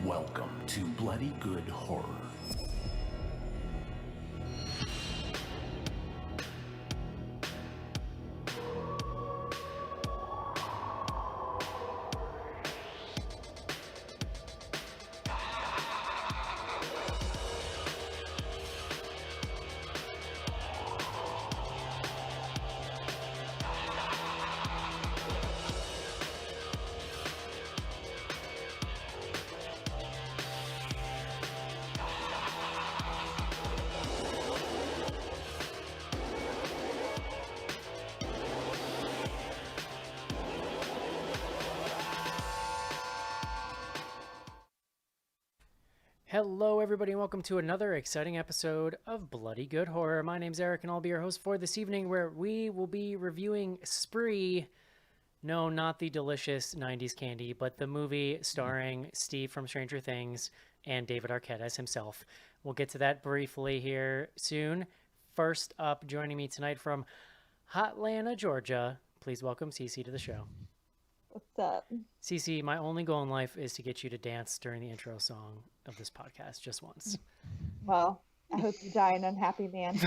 Welcome to Bloody Good Horror. Hello, everybody, and welcome to another exciting episode of Bloody Good Horror. My name's Eric, and I'll be your host for this evening, where we will be reviewing Spree. No, not the delicious 90s candy, but the movie starring Steve from Stranger Things and David Arquette as himself. We'll get to that briefly here soon. First up, joining me tonight from Hotlanta, Georgia, please welcome Cece to the show. What's up? Cece, my only goal in life is to get you to dance during the intro song of this podcast just once. Well, I hope you die an unhappy man.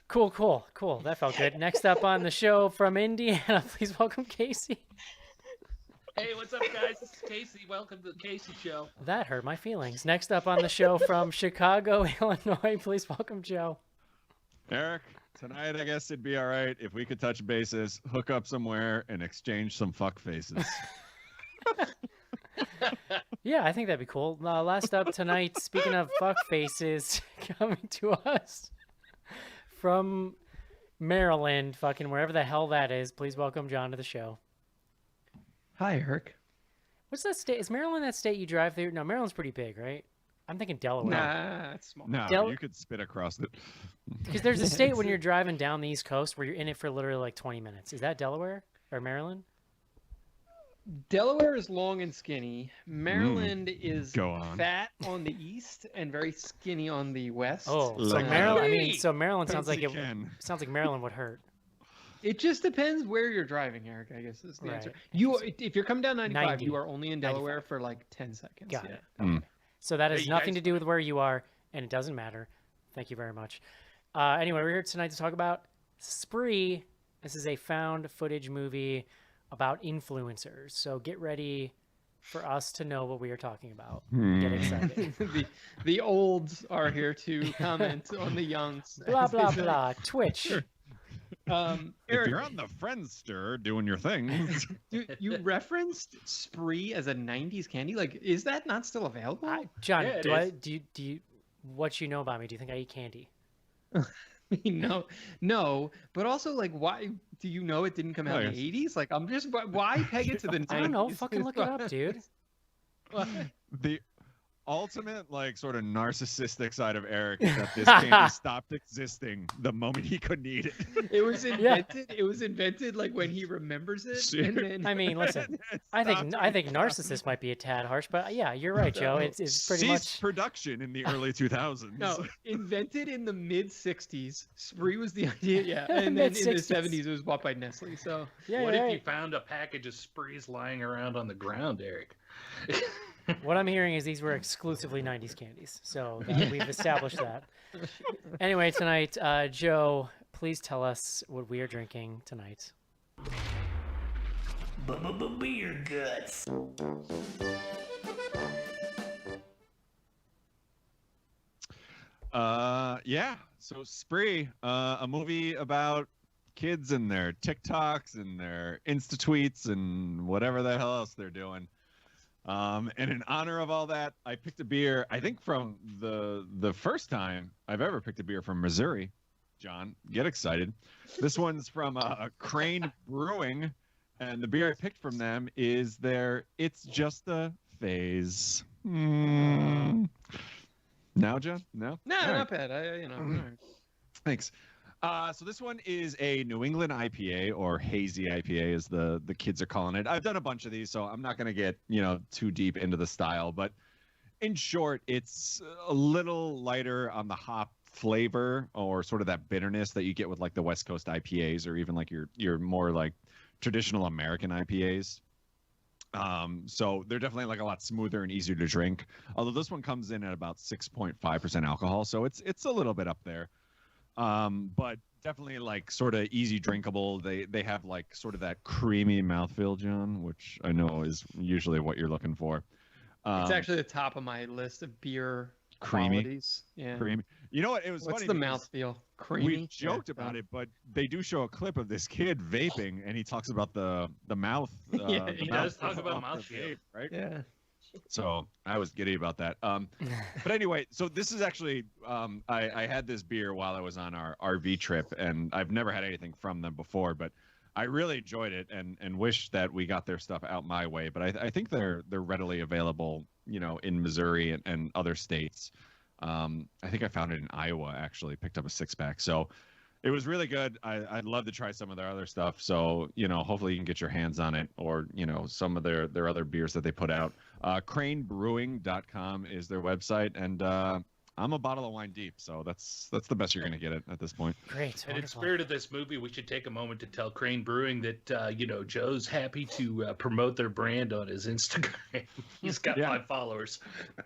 Cool. That felt good. Next up on the show from Indiana, please welcome Casey. Hey, what's up, guys? This is Casey. Welcome to the Casey Show. That hurt my feelings. Next up on the show from Chicago, Illinois, please welcome Joe. Eric, tonight I guess it'd be all right if we could touch bases, hook up somewhere, and exchange some fuck faces. Yeah, I think that'd be cool. Last up tonight, speaking of fuck faces, coming to us from Maryland, fucking wherever the hell that is, please welcome John to the show. Hi, Eric. What's that state? Is Maryland that state you drive through? No, Maryland's pretty big, right? I'm thinking Delaware. Nah, it's small. No, you could spit across it. Because there's a state when you're driving down the East Coast where you're in it for literally like 20 minutes. Is that Delaware or Maryland? Delaware is long and skinny. Maryland is Go on. fat on the east and very skinny on the west. Oh, so Like Maryland. I that. mean, so Maryland sounds like Fancy it. Ken. Sounds like Maryland would hurt. It just depends where you're driving, Eric, I guess is the Right. answer. If you're coming down 95, 90. you are only in Delaware for like 10 seconds. Got yeah. it. Okay. So that has Hey, you nothing guys- to do with where you are, and it doesn't matter. Thank you very much. Anyway, we're here tonight to talk about Spree. This is a found footage movie about influencers. So get ready for us to know what we are talking about. Get excited. the olds are here to comment on the youngs. Blah, blah, blah. Twitch. If Eric, you're on the Friendster doing your thing, you referenced Spree as a 90s candy. Like, is that not still available? John, Yeah, it do you what you know about me? Do you think I eat candy? No, but also like, why do you know it didn't come out in the 80s? Like, I'm just why peg it to the 90s? I don't know. Fucking look it up, dude. the ultimate like sort of narcissistic side of Eric is that this candy stopped existing the moment he couldn't eat it. It was invented. It was invented like when he remembers it. Sure. And then, I mean, listen. It I think stopped narcissist might be a tad harsh, but yeah, you're right, Joe. It's pretty ceased much production in the early 2000s. no, invented in the mid 60s. Spree was the idea, yeah, and then in the Mid-60s. 70s it was bought by Nestle. So yeah. What you're if you right. found a package of Sprees lying around on the ground, Eric? What I'm hearing is these were exclusively 90s candies, so we've established that. Anyway, tonight, Joe, please tell us what we are drinking tonight. Beer guts. Yeah. So Spree, a movie about kids and their TikToks and their Insta tweets and whatever the hell else they're doing. And in honor of all that, I picked a beer. I think from the first time I've ever picked a beer from Missouri. John, get excited. This one's from Crane Brewing, and the beer I picked from them is their It's Just a Phase. Now, John? No? no, All right. not bad. All right. Thanks. So this one is a New England IPA, or hazy IPA as the kids are calling it. I've done a bunch of these, so I'm not going to get, too deep into the style, but in short, it's a little lighter on the hop flavor, or sort of that bitterness that you get with like the West Coast IPAs, or even like your more like traditional American IPAs. So they're definitely like a lot smoother and easier to drink. Although this one comes in at about 6.5% alcohol, so it's a little bit up there. But definitely like sort of easy drinkable. They have like sort of that creamy mouthfeel, John, which I know is usually what you're looking for. It's actually the top of my list of beer creamy qualities. Yeah. creamy. You know what? It was What's funny. the because mouthfeel? Creamy. We joked about it, but they do show a clip of this kid vaping, and he talks about the mouth. Yeah, the he does mouth talk about of the mouthfeel. vape, right? Yeah. So I was giddy about that. But anyway, so this is actually I had this beer while I was on our RV trip, and I've never had anything from them before, but I really enjoyed it and wish that we got their stuff out my way. But I think they're readily available, in Missouri and other states. I think I found it in Iowa, actually, picked up a 6-pack. So it was really good. I'd love to try some of their other stuff. So, hopefully you can get your hands on it, or, some of their other beers that they put out. Cranebrewing.com is their website. And I'm a bottle of wine deep. So that's the best you're going to get it at this point. Great. And in Wonderful. spirit of this movie, we should take a moment to tell Crane Brewing that Joe's happy to promote their brand on his Instagram. He's got 5 followers.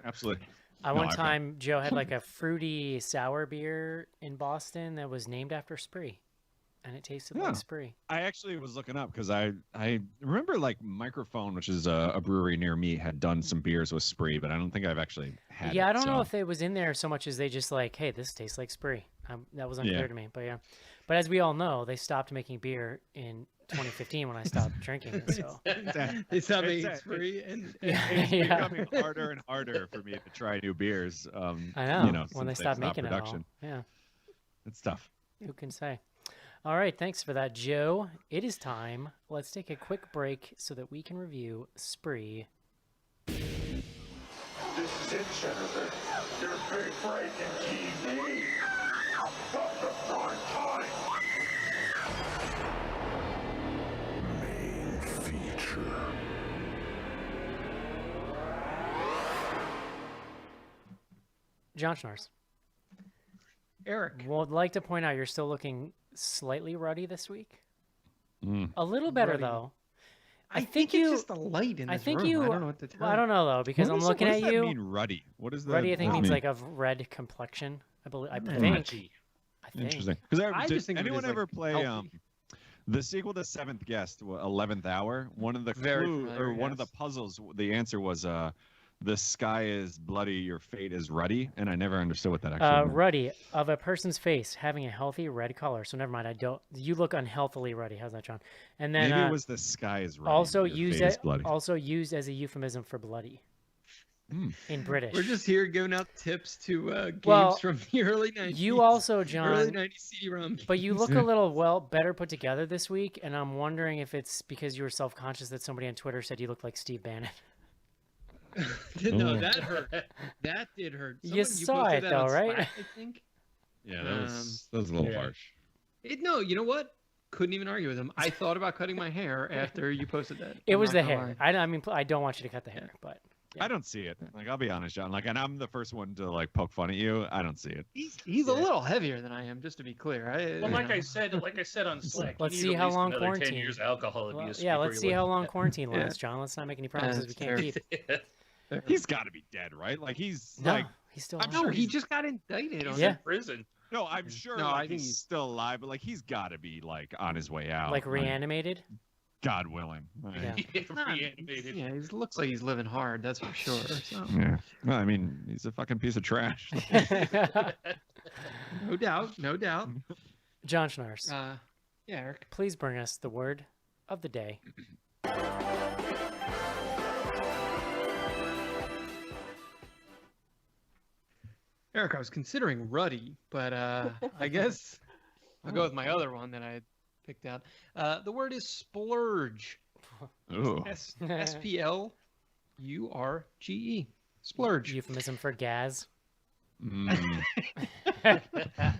Absolutely. One time, Joe had like a fruity sour beer in Boston that was named after Spree, and it tasted like Spree. I actually was looking up because I remember like Microphone, which is a brewery near me, had done some beers with Spree, but I don't think I've actually had it. Yeah, I don't know if it was in there so much as they just like, hey, this tastes like Spree. That was unclear to me, but yeah. But as we all know, they stopped making beer in 2015 when I stopped drinking. So It's not making Spree, and it's becoming harder and harder for me to try new beers. I know, when since they stopped making production. it all. Yeah. It's tough. Who can say? All right, thanks for that, Joe. It is time. Let's take a quick break so that we can review Spree. This is it, Jennifer. Your big break in TV. Stop the prime time. Main feature. John Schnars. Eric. Would like to point out you're still looking slightly ruddy this week. Mm. A little better Ruddy. though. I think it's just the light in this I think room. you. I don't know what to tell Well, I don't know though because I'm looking at What does you. that mean, ruddy? What is that? Ruddy, I think mean? means like of red complexion. I believe. I think. Ruddy. I think. Interesting. Because I just think of it anyone as, like, ever play healthy. the sequel to Seventh Guest, 11th Hour? One of the Very clue familiar, or one of the yes. puzzles, the answer was the sky is bloody, your fate is ruddy, and I never understood what that actually meant. Ruddy of a person's face having a healthy red color. So never mind. I don't. You look unhealthily ruddy. How's that, John? And then Maybe it was the sky is ruddy. also your used fate is bloody. also used as a euphemism for bloody in British. We're just here giving out tips to games Well, from the early 90s. You also, early John. 90s CD-ROM. But you look a little better put together this week, and I'm wondering if it's because you were self-conscious that somebody on Twitter said you look like Steve Bannon. No, that hurt. That did hurt. You saw posted it, that though, on right? Slack, I think. Yeah, that was a little yeah. harsh. No, you know what? Couldn't even argue with him. I thought about cutting my hair after you posted that. It I'm was not the gonna hair. lie. I mean, I don't want you to cut the hair, but I don't see it. Like, I'll be honest, John. Like, and I'm the first one to like poke fun at you. I don't see it. He's a little heavier than I am, just to be clear. Well, like I said on Slack, Let's you see need at how least long another 10 quarantine- years alcohol well, abuse. yeah, before let's you see look how at long that. quarantine Yeah. lasts, John. Let's not make any promises we can't fair. keep. He's got to be dead, right? Like, he's No, like, he's still I'm alive. No, he just got indicted. He's Yeah. in prison. no, I'm sure. No, like, I think he's he's- still alive, but like, he's got to be like on his way out. like reanimated. God willing. Like, Yeah. Reanimated. Yeah, he looks like he's living hard. That's for sure. So. Yeah. Well, I mean, he's a fucking piece of trash. No doubt. No doubt. John Schnars, Yeah, Eric. please bring us the word of the day. Eric, I was considering ruddy, but I guess I'll go with my other one that I had picked out. The word is splurge. Ooh. SPLURGE. Splurge. Euphemism for Gaz. Mm.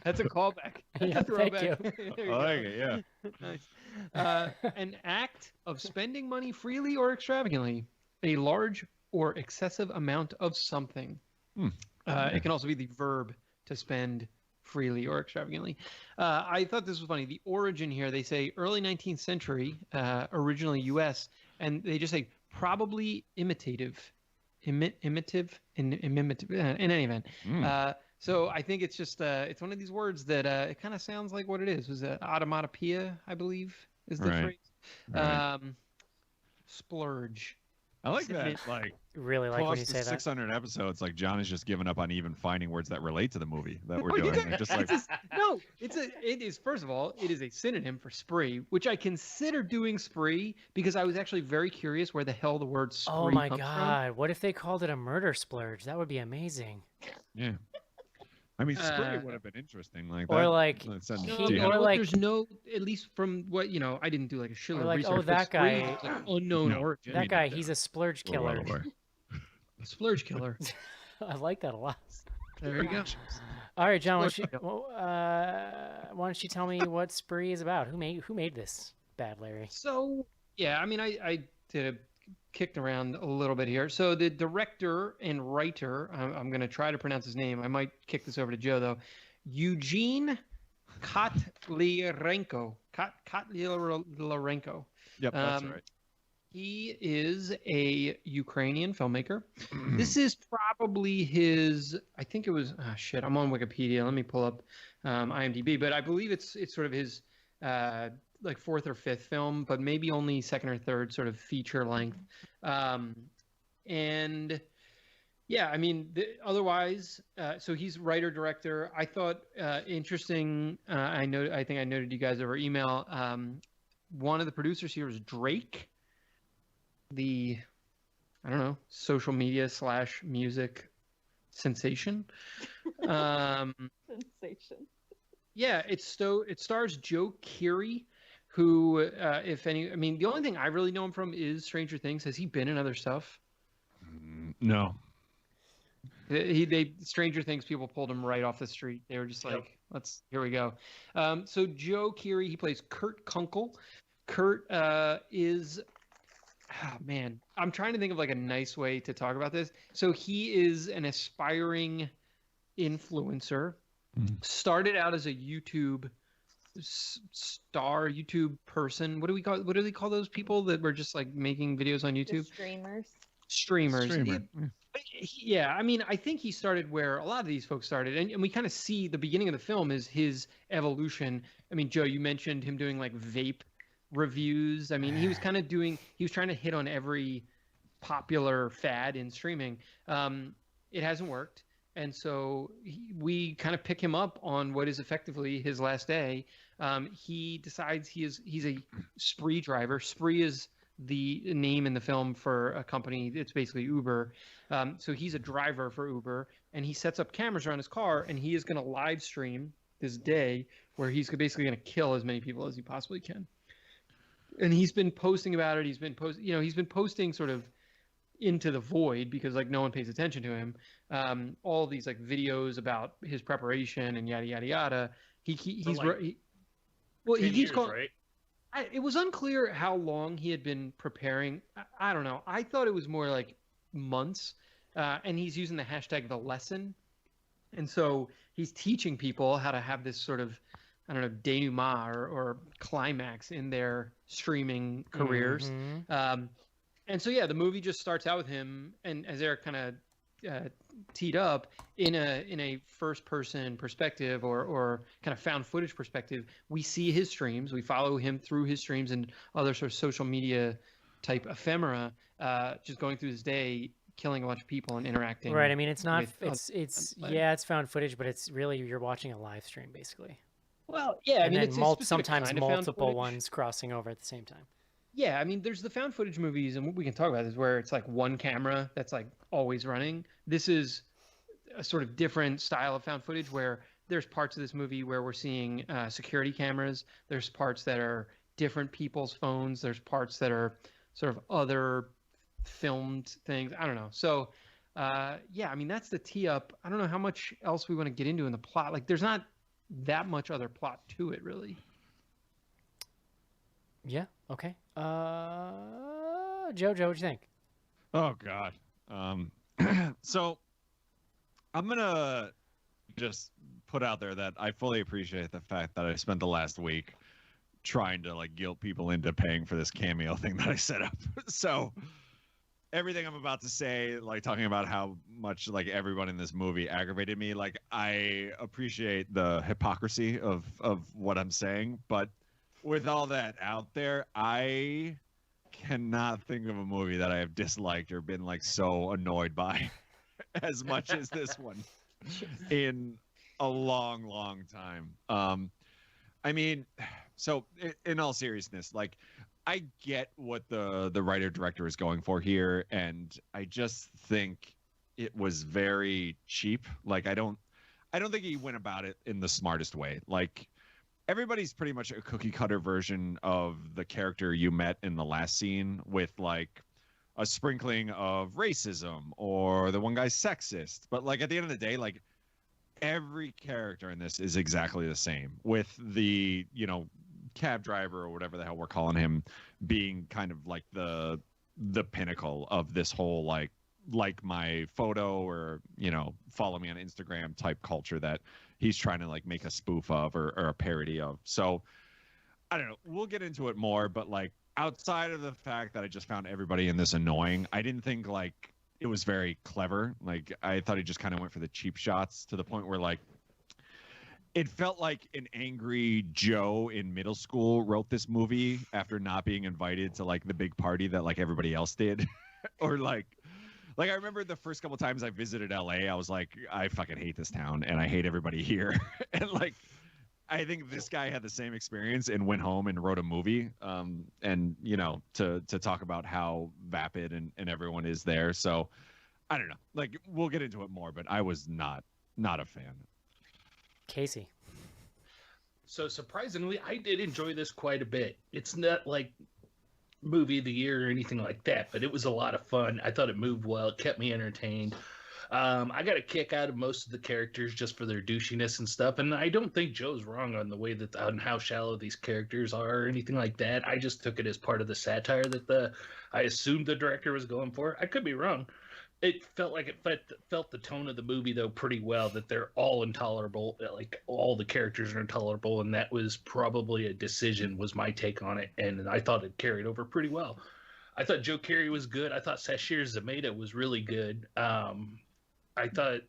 That's a callback. That's Yeah, a thank throwback. you. There I like go. it, yeah. Nice. An act of spending money freely or extravagantly, a large or excessive amount of something. It can also be the verb to spend freely or extravagantly. I thought this was funny. The origin here, they say early 19th century, originally U.S., and they just say probably imitative. In any event. So I think it's just it's one of these words that it kind of sounds like what it is. Was it automatopoeia, I believe, is the phrase. Right. Splurge. I like that. Like, Really like when close you to say that. 600 episodes, like John has just given up on even finding words that relate to the movie that we're doing. Like, just like No, it is first of all, it is a synonym for spree, which I consider doing spree because I was actually very curious where the hell the word spree Oh my comes god! What if they called it a murder splurge? That would be amazing. yeah. I mean, spree would have been interesting, like or that. like Let's send from. He- T- No, or like- there's no, at least from what I didn't do like a Schiller Or like, research. oh, but that spree guy- is, like, unknown No. origin. that guy. He's a splurge we're well killer. aware. Splurge killer. I like that a lot. There you go. All right, John. Splurge killer. Why don't you tell me what Spree is about? Who made this bad Larry? So yeah, I mean, I did kicked around a little bit here. So the director and writer, I'm going to try to pronounce his name. I might kick this over to Joe though. Eugene Kotlyrenko. Kotlyrenko. Yep, that's right. He is a Ukrainian filmmaker. This is probably his. I think it was. Oh, shit, I'm on Wikipedia. Let me pull up IMDb. But I believe it's sort of his like fourth or fifth film, but maybe only second or third sort of feature length. And yeah, I mean, otherwise, so he's writer director. I thought interesting. I think I noted you guys over email. One of the producers here is Drake. I don't know, social media / music sensation. Sensation. Yeah, it stars Joe Keery, who, if any, I mean, the only thing I really know him from is Stranger Things. Has he been in other stuff? No. Stranger Things people pulled him right off the street. They were just like, here we go. So Joe Keery, he plays Kurt Kunkel. Kurt is. Oh, man, I'm trying to think of like a nice way to talk about this. So he is an aspiring influencer. Started out as a YouTube star, YouTube person. What do they call those people that were just like making videos on YouTube? The Streamers. Streamer. Yeah, I mean, I think he started where a lot of these folks started, and we kind of see the beginning of the film is his evolution. I mean, Joe, you mentioned him doing like vape reviews. I mean, he was trying to hit on every popular fad in streaming. It hasn't worked, and so we kind of pick him up on what is effectively his last day. He decides he's a spree driver. Spree is the name in the film for a company. It's basically Uber. So he's a driver for Uber, and he sets up cameras around his car, and he is going to live stream this day where he's basically going to kill as many people as he possibly can. And he's been posting about it. He's been posting sort of into the void because like no one pays attention to him. All these like videos about his preparation and yada yada yada. He keeps calling. Right? It was unclear how long he had been preparing. I don't know. I thought it was more like months. And he's using the hashtag the lesson. And so he's teaching people how to have this sort of, I don't know, denouement or climax in their streaming careers. And so, yeah, the movie just starts out with him. And as Eric kind of teed up in a first person perspective or kind of found footage perspective, we see his streams. We follow him through his streams and other sort of social media type ephemera, just going through his day, killing a bunch of people and interacting. Right. I mean, it's not. with It's found footage, but it's really you're watching a live stream basically. Well, yeah, I And mean, then it's a specific sometimes kind of found multiple footage. ones crossing over at the same time. Yeah, I mean, there's the found footage movies, and what we can talk about is where it's like one camera that's like always running. This is a sort of different style of found footage where there's parts of this movie where we're seeing security cameras. There's parts that are different people's phones. There's parts that are sort of other filmed things. I don't know. So, yeah, I mean, that's the tee up. I don't know how much else we want to get into in the plot. Like, there's not that much other plot to it, really. Yeah. Okay. Joe, what'd you think? Oh God. So I'm gonna just put out there that I fully appreciate the fact that I spent the last week trying to like guilt people into paying for this cameo thing that I set up. So everything I'm about to say, like talking about how much like everyone in this movie aggravated me, like I appreciate the hypocrisy of what I'm saying, but with all that out there, I cannot think of a movie that I have disliked or been like so annoyed by as much as this one in a long time. I mean, so in all seriousness, like I get what the writer director is going for here, and I just think it was very cheap. Like I don't think he went about it in the smartest way. Like everybody's pretty much a cookie cutter version of the character you met in the last scene, with like a sprinkling of racism or the one guy's sexist. But like at the end of the day, like every character in this is exactly the same, with the, you know, cab driver or whatever the hell we're calling him being kind of like the pinnacle of this whole like my photo or, you know, follow me on Instagram type culture that he's trying to like make a spoof of or a parody of. So I don't know, we'll get into it more, but like outside of the fact that I just found everybody in this annoying, I didn't think like it was very clever. Like I thought he just kind of went for the cheap shots to the point where like it felt like an angry Joe in middle school wrote this movie after not being invited to like the big party that like everybody else did. Or like I remember the first couple times I visited LA, I was like, I fucking hate this town and I hate everybody here. And like I think this guy had the same experience and went home and wrote a movie, and you know, to talk about how vapid and everyone is there. So I don't know, like we'll get into it more, but I was not a fan. Casey. So surprisingly, I did enjoy this quite a bit. It's not like movie of the year or anything like that, but it was a lot of fun. I thought it moved well. It kept me entertained. I got a kick out of most of the characters just for their douchiness and stuff. And I don't think Joe's wrong on the way that on how shallow these characters are or anything like that. I just took it as part of the satire that I assumed the director was going for. I could be wrong. It felt like it felt the tone of the movie though pretty well, that they're all intolerable, like all the characters are intolerable, and that was probably a decision, was my take on it, and I thought it carried over pretty well. I thought Joe Keery was good. I thought Sashir Zamata was really good. I thought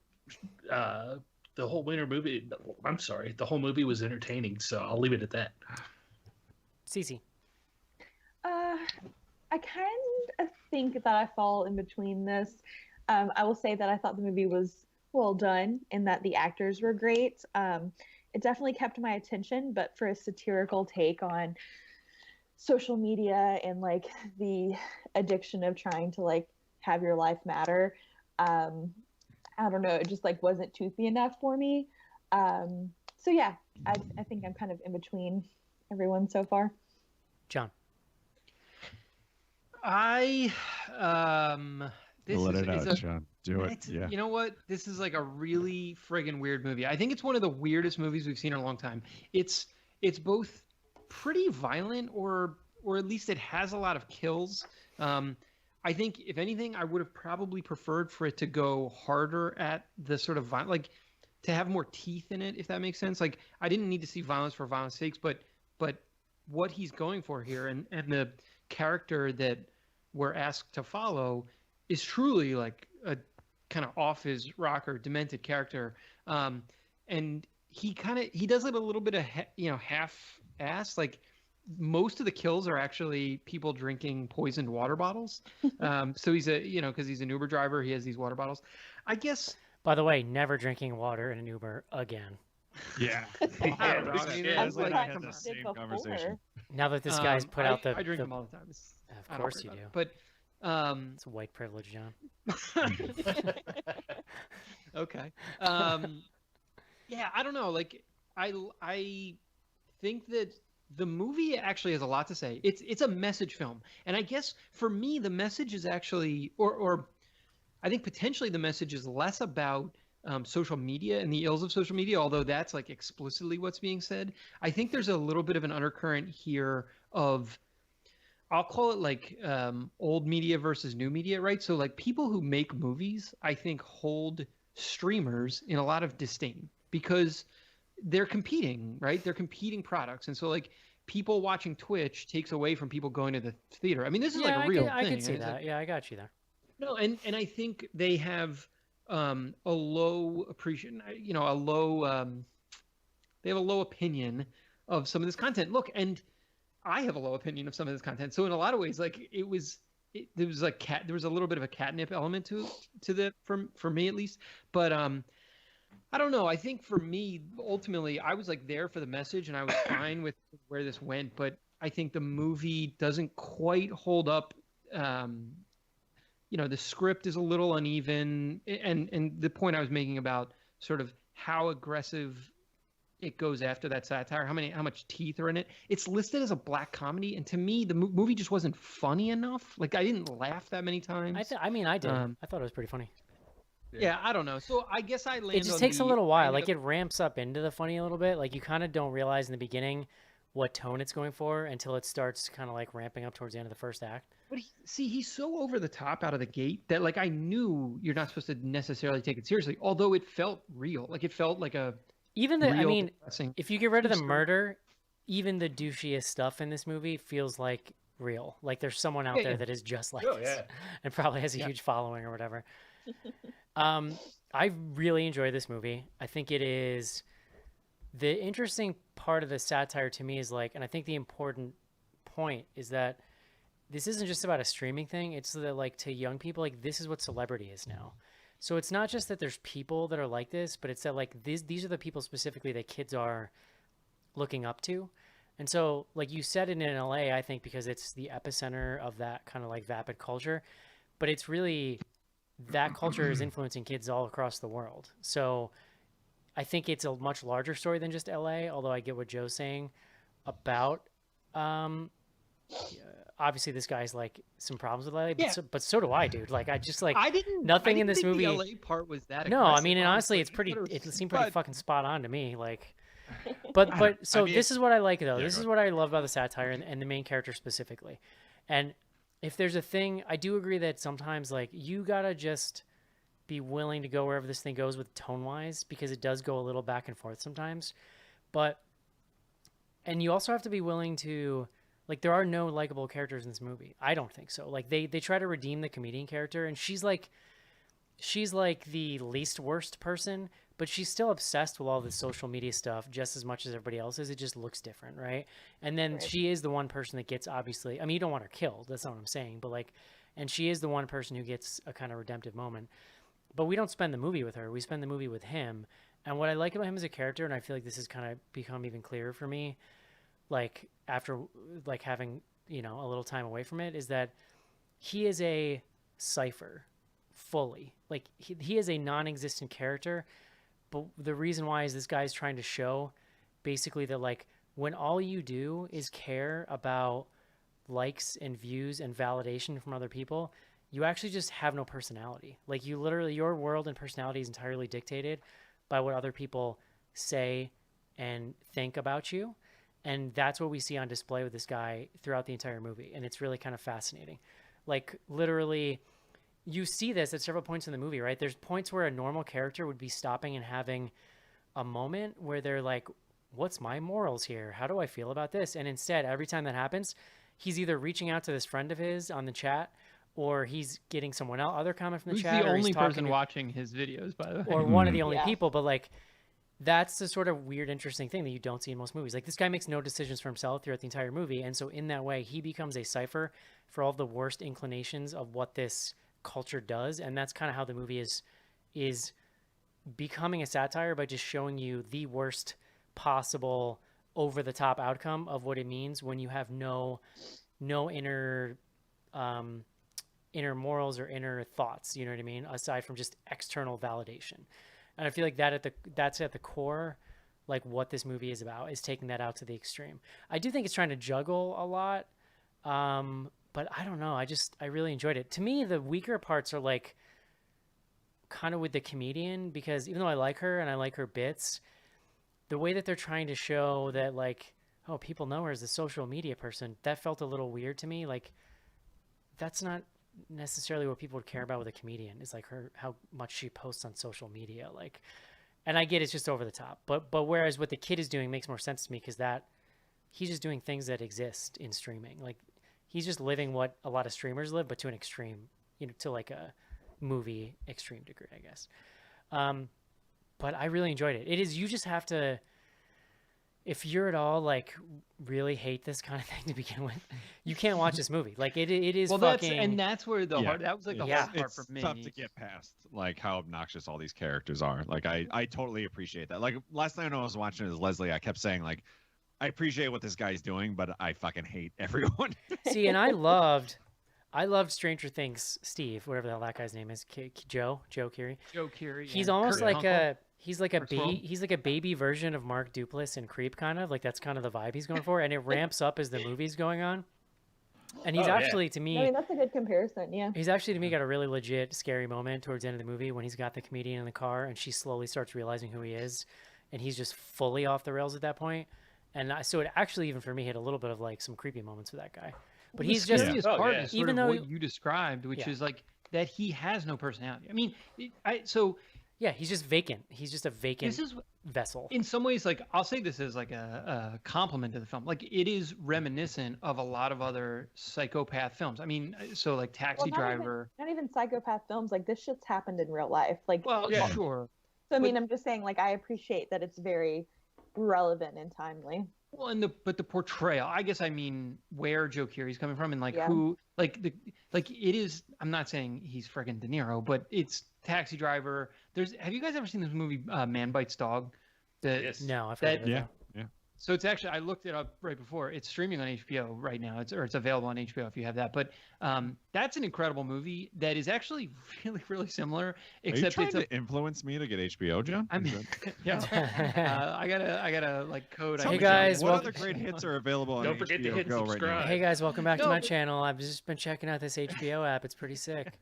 the whole the whole movie was entertaining, so I'll leave it at that. Cece. I kind of think that I fall in between this. I will say that I thought the movie was well done and that the actors were great. It definitely kept my attention, but for a satirical take on social media and like the addiction of trying to like have your life matter, I don't know, it just like wasn't toothy enough for me. So yeah, I think I'm kind of in between everyone so far. John. This Let is, it out, is a, John. Do it. Yeah. You know what? This is like a really friggin' weird movie. I think it's one of the weirdest movies we've seen in a long time. It's both pretty violent, or at least it has a lot of kills. I think if anything, I would have probably preferred for it to go harder at the sort of like to have more teeth in it, if that makes sense. Like I didn't need to see violence for violence sakes, but what he's going for here and the character that we're asked to follow is truly like a kind of off his rocker, demented character. And he does it a little bit of half-ass. Like most of the kills are actually people drinking poisoned water bottles. So he's because he's an Uber driver, he has these water bottles. I guess. By the way, never drinking water in an Uber again. Yeah. I don't know. I mean, Yeah, it's like like, I had the same before. conversation. Now that this guy's put out the... I drink the- them all the time. Of course you do. But It's white privilege, John. okay. Yeah, I don't know. Like, I think that the movie actually has a lot to say. It's a message film, and I guess for me, the message is actually, or I think potentially the message is less about social media and the ills of social media, although that's like explicitly what's being said. I think there's a little bit of an undercurrent here of, I'll call it like old media versus new media, right? So like people who make movies, I think hold streamers in a lot of disdain because they're competing, right? They're competing products. And so like people watching Twitch takes away from people going to the theater. I mean, this is like a real thing. I can see that. Yeah, I got you there. No, and I think they have a low appreciation, a low they have a low opinion of some of this content. Look, and I have a low opinion of some of this content. So in a lot of ways, like there was like there was a little bit of a catnip element to the for me at least. But I don't know. I think for me, ultimately, I was like there for the message, and I was fine with where this went. But I think the movie doesn't quite hold up. The script is a little uneven, and the point I was making about sort of how aggressive it goes after that satire, how much teeth are in it. It's listed as a black comedy, and to me, the movie just wasn't funny enough. Like I didn't laugh that many times. I did. I thought it was pretty funny. Yeah, I don't know. So I guess I landed. It just takes a little while. Like it ramps up into the funny a little bit. Like you kind of don't realize in the beginning what tone it's going for until it starts kind of like ramping up towards the end of the first act. But he's so over the top out of the gate that like I knew you're not supposed to necessarily take it seriously. Although it felt real. Like it felt like a if you get rid of the murder, even the douchiest stuff in this movie feels like real. Like there's someone out there that is just like this and probably has a huge following or whatever. I really enjoy this movie. I think it is the interesting part of the satire to me is like, and I think the important point is that this isn't just about a streaming thing. It's that like to young people, like this is what celebrity is now. So it's not just that there's people that are like this, but it's that like these are the people specifically that kids are looking up to. And so like you said it in LA, I think because it's the epicenter of that kind of like vapid culture, but it's really that culture is influencing kids all across the world. So I think it's a much larger story than just LA, although I get what Joe's saying about obviously this guy's like some problems with LA, but so do I, dude. Like I just like nothing in this movie. The LA part was that no, I mean, and honestly, it seemed pretty fucking spot on to me. Like, but so this is what I like though. This is what I love about the satire and the main character specifically. And if there's a thing, I do agree that sometimes like you gotta just be willing to go wherever this thing goes with tone wise, because it does go a little back and forth sometimes. And you also have to be willing to. Like, there are no likable characters in this movie. I don't think so. Like, they try to redeem the comedian character, and she's like the least worst person, but she's still obsessed with all this social media stuff just as much as everybody else is. It just looks different, right? And then she is the one person that gets, obviously, I mean, you don't want her killed. That's not what I'm saying. But, like, and she is the one person who gets a kind of redemptive moment. But we don't spend the movie with her. We spend the movie with him. And what I like about him as a character, and I feel like this has kind of become even clearer for me, like after like having a little time away from it, is that he is a cipher fully. Like he is a non-existent character, but the reason why is this guy's trying to show basically that like when all you do is care about likes and views and validation from other people, you actually just have no personality. Like you literally, your world and personality is entirely dictated by what other people say and think about you. And that's what we see on display with this guy throughout the entire movie. And it's really kind of fascinating. Like, literally, you see this at several points in the movie, right? There's points where a normal character would be stopping and having a moment where they're like, what's my morals here? How do I feel about this? And instead, every time that happens, he's either reaching out to this friend of his on the chat, or he's getting someone else, other comment from the chat. Who's the only person watching his videos, by the way. Or one of the only people, but like, that's the sort of weird, interesting thing that you don't see in most movies. Like this guy makes no decisions for himself throughout the entire movie. And so in that way, he becomes a cipher for all the worst inclinations of what this culture does. And that's kind of how the movie is becoming a satire by just showing you the worst possible over the top outcome of what it means when you have no inner morals or inner thoughts, you know what I mean? Aside from just external validation. And I feel like that's at the core, like what this movie is about, is taking that out to the extreme. I do think it's trying to juggle a lot, but I don't know. I really enjoyed it. To me, the weaker parts are like kind of with the comedian, because even though I like her and I like her bits, the way that they're trying to show that like, oh, people know her as a social media person, that felt a little weird to me. Like, that's not necessarily what people would care about with a comedian, is like how much she posts on social media. Like, and I get it's just over the top, but whereas what the kid is doing makes more sense to me, because that he's just doing things that exist in streaming. Like he's just living what a lot of streamers live, but to an extreme to like a movie extreme degree, I guess. But I really enjoyed it. It is, you just have to, if you're at all like really hate this kind of thing to begin with, you can't watch this movie. Like it is Well, fucking. that's where the hard. That was like the Yeah. hard part for It's me. tough to get past like how obnoxious all these characters are. Like I totally appreciate that. Like last time I was watching it as Leslie, I kept saying like I appreciate what this guy's doing, but I fucking hate everyone. See, and I loved Stranger Things. Steve, whatever the hell that guy's name is, Joe Keery. Joe Keery. He's yeah. almost Kurt like Russell. he's like a baby version of Mark Duplass in Creep, kind of like that's kind of the vibe he's going for, and it ramps up as the movie's going on. And he's actually to me, I mean, that's a good comparison. Yeah. he's actually to me got a really legit scary moment towards the end of the movie when he's got the comedian in the car and she slowly starts realizing who he is, and he's just fully off the rails at that point. And so it actually even for me hit a little bit of like some creepy moments with that guy. But The he's just scariest part is sort even of though what you described, which Yeah. is like that he has no personality. I mean, yeah, he's just vacant. He's just a vacant this is vessel. in some ways like I'll say this as like a compliment to the film. Like it is reminiscent of a lot of other psychopath films. I mean, so like Taxi Driver. Not even psychopath films. Like this shit's happened in real life. Like, Well, Yeah. sure. so I mean, I'm just saying. Like, I appreciate that it's very relevant and timely. Well, but the portrayal, I guess I mean where Joe Keery's coming from and like Yeah. who like it is. I'm not saying he's friggin' De Niro, but it's Taxi Driver. Have you guys ever seen this movie Man Bites Dog? Yes. No, I've heard of it. Yeah. though. So it's actually, I looked it up right before. It's streaming on HBO right now. It's available on HBO if you have that. But that's an incredible movie that is actually really, really similar. Are you Except trying it's to influence me to get HBO, John? I mean, yeah. I gotta like code. Tell Hey me, guys, John, what welcome- other great hits are available on Don't forget to HBO hit Go right now? subscribe. Hey guys, welcome back to No, my but- channel. I've just been checking out this HBO app. It's pretty sick.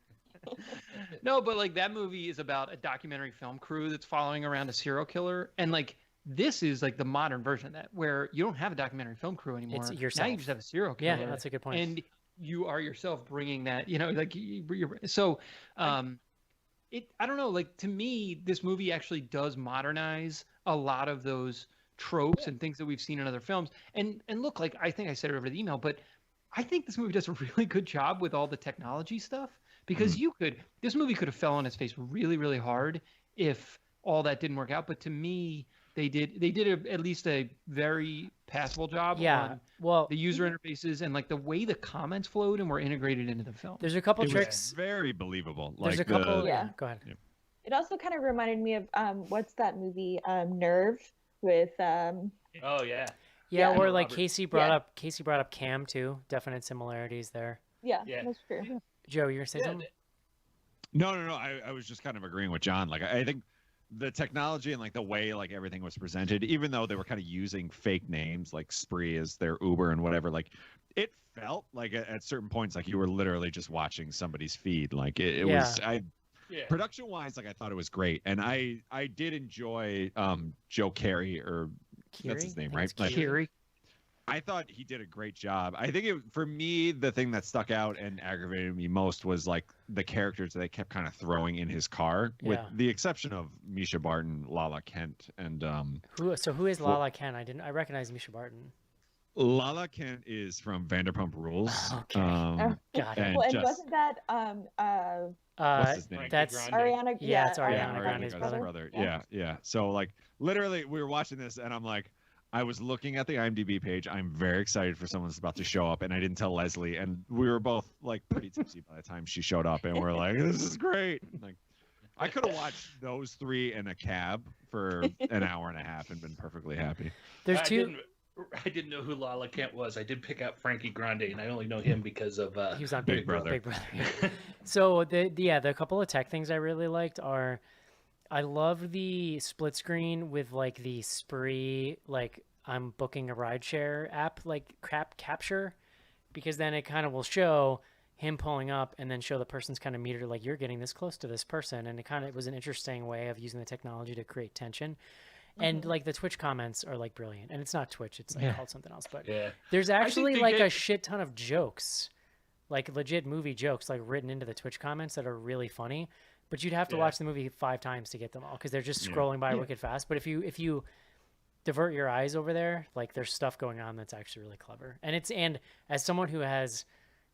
No, but like that movie is about a documentary film crew that's following around a serial killer, and like this is like the modern version of that, where you don't have a documentary film crew anymore. It's Now yourself. you just have a serial Yeah, killer. that's a good point. And you are yourself bringing that, like you're so. I don't know. Like to me, this movie actually does modernize a lot of those tropes and things that we've seen in other films. And look, like I think I said it over the email, but I think this movie does a really good job with all the technology stuff because this movie could have fell on its face really, really hard if all that didn't work out. But to me, they did at least a very passable job Yeah. on Well, the user interfaces and like the way the comments flowed and were integrated into the film. there's a couple It was tricks. very believable. There's Like a couple. the, Yeah. Go ahead. It also kind of reminded me of what's that movie? Nerve with Oh yeah. Yeah, Yeah. or like Robert. Casey brought up Cam too. Definite similarities there. yeah, Yeah. that's true. Joe, you were saying something? No. I was just kind of agreeing with John. Like I think the technology and like the way like everything was presented, even though they were kind of using fake names like Spree as their Uber and whatever, like it felt like at certain points like you were literally just watching somebody's feed. Like it was Yeah. production wise, like I thought it was great, and I did enjoy Joe Keery, or that's his Keery? name, I right? think it's Like, Keery. I thought he did a great job. I think for me, the thing that stuck out and aggravated me most was like the characters that they kept kind of throwing in his car, with Yeah. the exception of Misha Barton, Lala Kent, and Who is Lala Ken? I recognize Misha Barton. Lala Kent is from Vanderpump Rules. Okay. Um, Got it. and Well, and just- wasn't that what's his name? Frankie That's Grande. Ariana? Yeah, it's Ariana Ariana Grande's Grande's brother. Yeah. So like literally we were watching this and I'm like, I was looking at the IMDb page. I'm very excited for someone that's about to show up, and I didn't tell Leslie, and we were both like pretty tipsy by the time she showed up, and we're like, this is great. Like I could have watched those three in a cab for an hour and a half and been perfectly happy. There's I two. I didn't know who Lala Kent was. I did pick out Frankie Grande, and I only know him because of He was on Big Brother. Big Brother. Yeah. So the couple of tech things I really liked are, I love the split screen with like the Spree, like I'm booking a rideshare app like capture, because then it kind of will show him pulling up and then show the person's kind of meter, like you're getting this close to this person, and it was an interesting way of using the technology to create tension. And like the Twitch comments are like brilliant, and it's not Twitch, it's like called something else, but yeah. there's actually they like a get- shit ton of jokes, like legit movie jokes, like written into the Twitch comments that are really funny. But you'd have to Yeah. watch the movie 5 times to get them all, because they're just scrolling by wicked fast. But if you divert your eyes over there, like there's stuff going on that's actually really clever. And as someone who has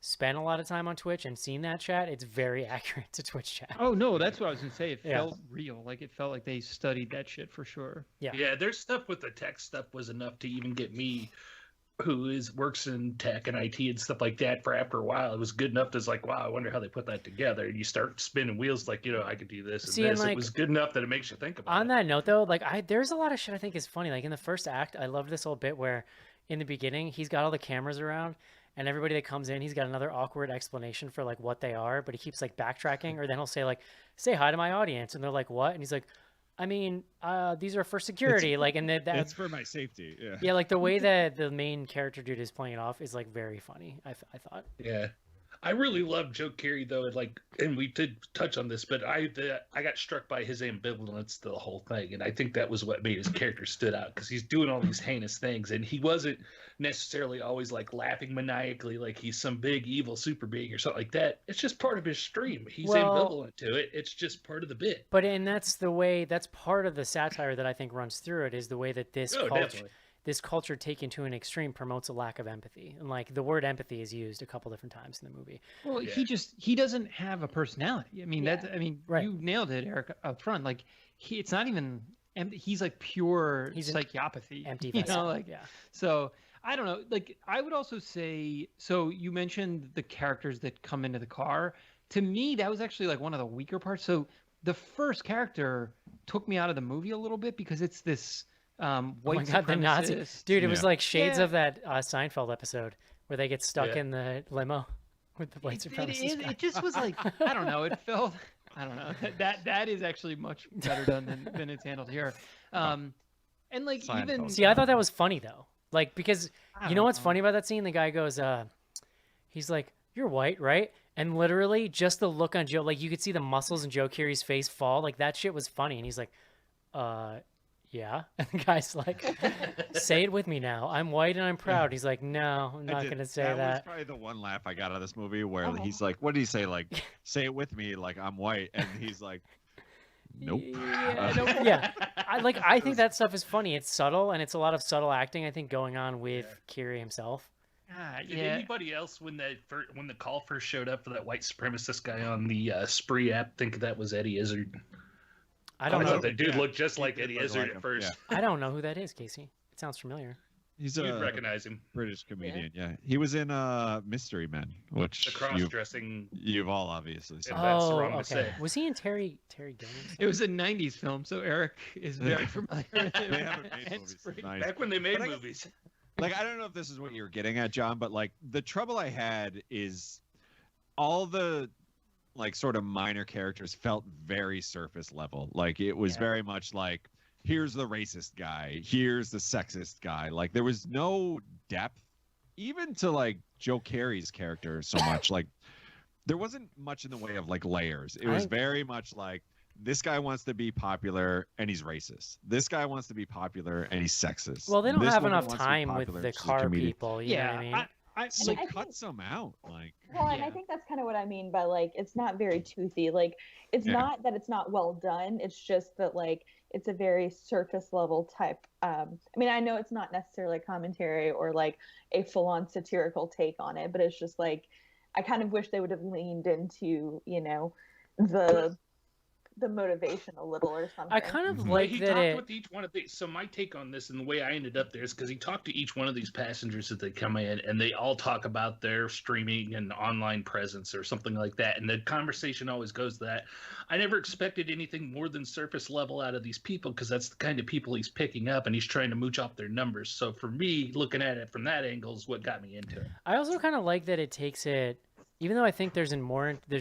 spent a lot of time on Twitch and seen that chat, it's very accurate to Twitch chat. Oh no, that's what I was gonna say. It Yeah. felt real. Like it felt like they studied that shit for sure. Yeah, their stuff with the tech stuff was enough to even get me, who works in tech and IT and stuff like that. For after a while, it was good enough to it's like, wow, I wonder how they put that together. And you start spinning wheels, like, you know, I could do this and See, and, this. like, It was good enough that it makes you think about On it. that note, though, like there's a lot of shit I think is funny. Like in the first act, I love this whole bit where, in the beginning, he's got all the cameras around, and everybody that comes in, he's got another awkward explanation for like what they are, but he keeps like backtracking, or then he'll say like, "Say hi to my audience," and they're like, "What?" And he's like, "I mean, these are for security." Like, and that's It's for my safety. Yeah. yeah, like the way that the main character dude is playing it off is like very funny. I thought. Yeah. I really love Joe Keery though, and we did touch on this, but I got struck by his ambivalence to the whole thing, and I think that was what made his character stood out, because he's doing all these heinous things, and he wasn't necessarily always like laughing maniacally like he's some big evil super being or something like that. It's just part of his stream. He's ambivalent to it. It's just part of the bit. But and that's part of the satire that I think runs through it, is the way that this culture taken to an extreme promotes a lack of empathy. And like the word empathy is used a couple different times in the movie. Well, he doesn't have a personality. I mean, Right. You nailed it, Eric, up front. Like it's not even empty. He's like pure psychopathy. Empty You vessel. know, like yeah. So I don't know. Like I would also say, so you mentioned the characters that come into the car. To me, that was actually like one of the weaker parts. So the first character took me out of the movie a little bit, because it's this white Oh my God, the Nazi supremacist. dude! It was Yeah. like shades Yeah. of that Seinfeld episode where they get stuck Yeah. in the limo with the white supremacist. guy. It just was like, I don't know. It felt, I don't know. That is actually much better done than it's handled here. And like Seinfeld. even See, I thought that was funny though. Like because I you know don't what's know. funny about that scene? The guy goes, he's like, "You're white, right?" And literally, just the look on Joe, like you could see the muscles in Joe Keery's face fall. Like that shit was funny, and he's like, yeah. And the guy's like, "Say it with me now. I'm white and I'm proud." He's like, "No, I'm not gonna say That was that." probably the one laugh I got out of this movie, where he's like, "What did he say? Like, say it with me, like I'm white," and he's like, "Nope." Yeah, yeah. I think that stuff is funny. It's subtle, and it's a lot of subtle acting, I think, going on with Keery himself. Did anybody else, when the call first showed up for that white supremacist guy on the Spree app, think that was Eddie Izzard? I don't thought know. that dude looked just He like did Eddie look Izzard like at him, first. I don't know who that is, Casey. It sounds familiar. He's You'd a recognize him. British comedian. Yeah, he was in Mystery Men, which The cross-dressing. you've all obviously seen. Yeah. That's Oh, wrong to okay. say. Was he in Terry Gilliam's? it was a '90s film, so Eric is very familiar with it. They haven't made And movies Spree. since '90s. Back when they made But I guess- movies. Like, I don't know if this is what you were getting at, John, but like the trouble I had is all the like sort of minor characters felt very surface level. Like it was very much like, here's the racist guy, here's the sexist guy. Like there was no depth, even to like Joe Keery's character so much. Like there wasn't much in the way of like layers. It was very much like, this guy wants to be popular and he's racist. This guy wants to be popular and he's sexist. Well, they don't This have woman enough wants to be time with popular the and she's a car comedian. people. You know what I mean? So I think- cut some out. Like, Well, and I Yeah. think that's kind of what I mean by like it's not very toothy. Like it's Yeah. not that it's not well done. It's just that like it's a very surface level type. I mean, I know it's not necessarily commentary or like a full-on satirical take on it, but it's just like I kind of wish they would have leaned into, you know, the motivation a little or something. I kind of Mhm. like he that talked it. with each one of these. So my take on this and the way I ended up there is because he talked to each one of these passengers as they come in, and they all talk about their streaming and online presence or something like that. And the conversation always goes to that. I never expected anything more than surface level out of these people, because that's the kind of people he's picking up, and he's trying to mooch off their numbers. So for me, looking at it from that angle is what got me into it. I also kind of like that it takes it, even though I think there's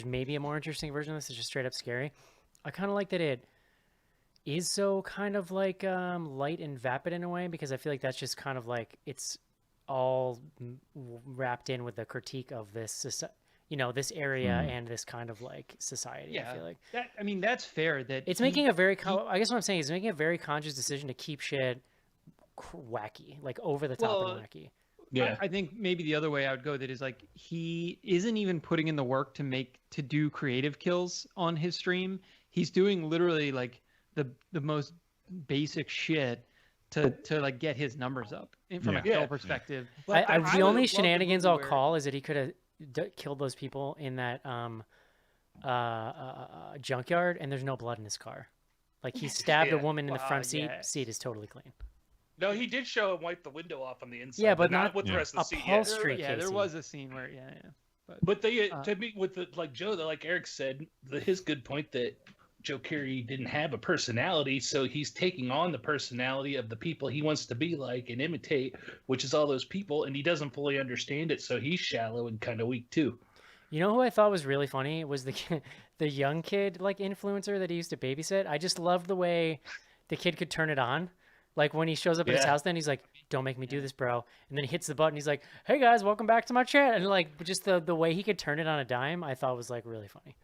maybe a more interesting version of this. It's just straight up scary. I kind of like that it is so kind of like light and vapid in a way, because I feel like that's just kind of like it's all wrapped in with the critique of this, this area and this kind of like society. Yeah, I feel like that's fair. That it's making a very. I guess what I'm saying is making a very conscious decision to keep shit wacky, like over the top and wacky. Yeah. I think maybe the other way I would go that is like he isn't even putting in the work to do creative kills on his stream. He's doing literally like the most basic shit to like get his numbers up from a kill perspective. The only would've loved a shenanigans movie I'll where- call is that he could have killed those people in that junkyard, and there's no blood in his car. Like he stabbed a woman in the front seat. yes. Seat is totally clean. No, he did show him wipe the window off on the inside. Yeah, but not not with the rest of the seat. upholstery. Yeah, there Casey. was a scene where But they, to me, with the, like Joe, like Eric said, his good point that Joe Keery didn't have a personality, so he's taking on the personality of the people he wants to be like and imitate, which is all those people, and he doesn't fully understand it, so he's shallow and kind of weak too. You know who I thought was really funny was the young kid like influencer that he used to babysit. I just loved the way the kid could turn it on. Like when he shows up at his house, then he's like, "Don't make me do this, bro." And then he hits the button. He's like, "Hey guys, welcome back to my chat." And like just the way he could turn it on a dime, I thought was like really funny.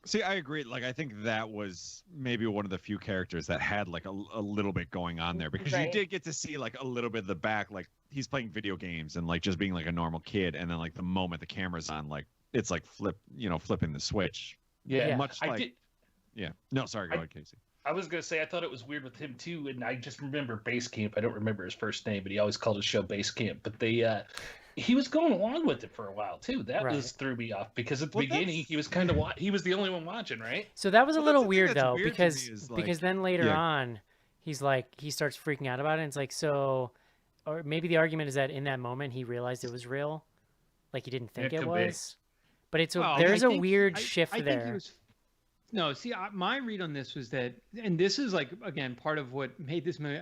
See, I agree. Like, I think that was maybe one of the few characters that had like a little bit going on there, because you did get to see like a little bit of the back, like he's playing video games and like just being like a normal kid, and then like the moment the camera's on, like it's like flipping the switch. Yeah, much like. Yeah. No, sorry. Go ahead, Casey. I was gonna say I thought it was weird with him too, and I just remember Base Camp. I don't remember his first name, but he always called his show Base Camp. But he was going along with it for a while too. That was threw me off, because at the beginning he was kind of he was the only one watching, right? So that was a little weird though, weird because then later on, he's like he starts freaking out about it. And it's like or maybe the argument is that in that moment he realized it was real, like he didn't think it was. But there's a weird shift there. No, see, my read on this was that, and this is like, again, part of what made this movie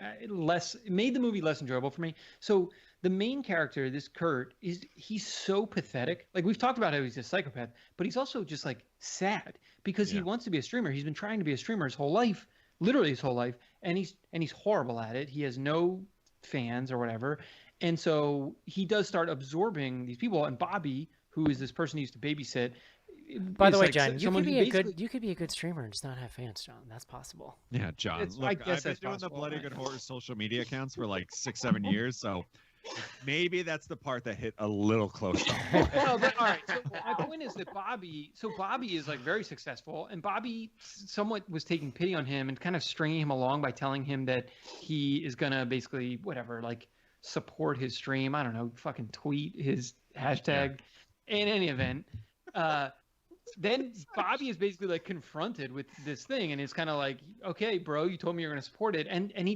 made the movie less enjoyable for me. So the main character, this Kurt, he's so pathetic. Like we've talked about how he's a psychopath, but he's also just like sad because he wants to be a streamer. He's been trying to be a streamer his whole life, literally his whole life, and he's horrible at it. He has no fans or whatever, and so he does start absorbing these people. And Bobby, who is this person he used to babysit. By the way, John, you could be a good streamer and just not have fans, John. That's possible. Yeah, John. Look, I guess I've been doing the Bloody Good Horror social media accounts for like 6-7 years, so maybe that's the part that hit a little close. Well, but, all right. So my point is that Bobby is like very successful, and Bobby somewhat was taking pity on him and kind of stringing him along by telling him that he is gonna basically like support his stream. I don't know, fucking tweet his hashtag. Yeah. In any event. Then Bobby is basically like confronted with this thing, and it's kind of like, okay, bro, you told me you're going to support it. And he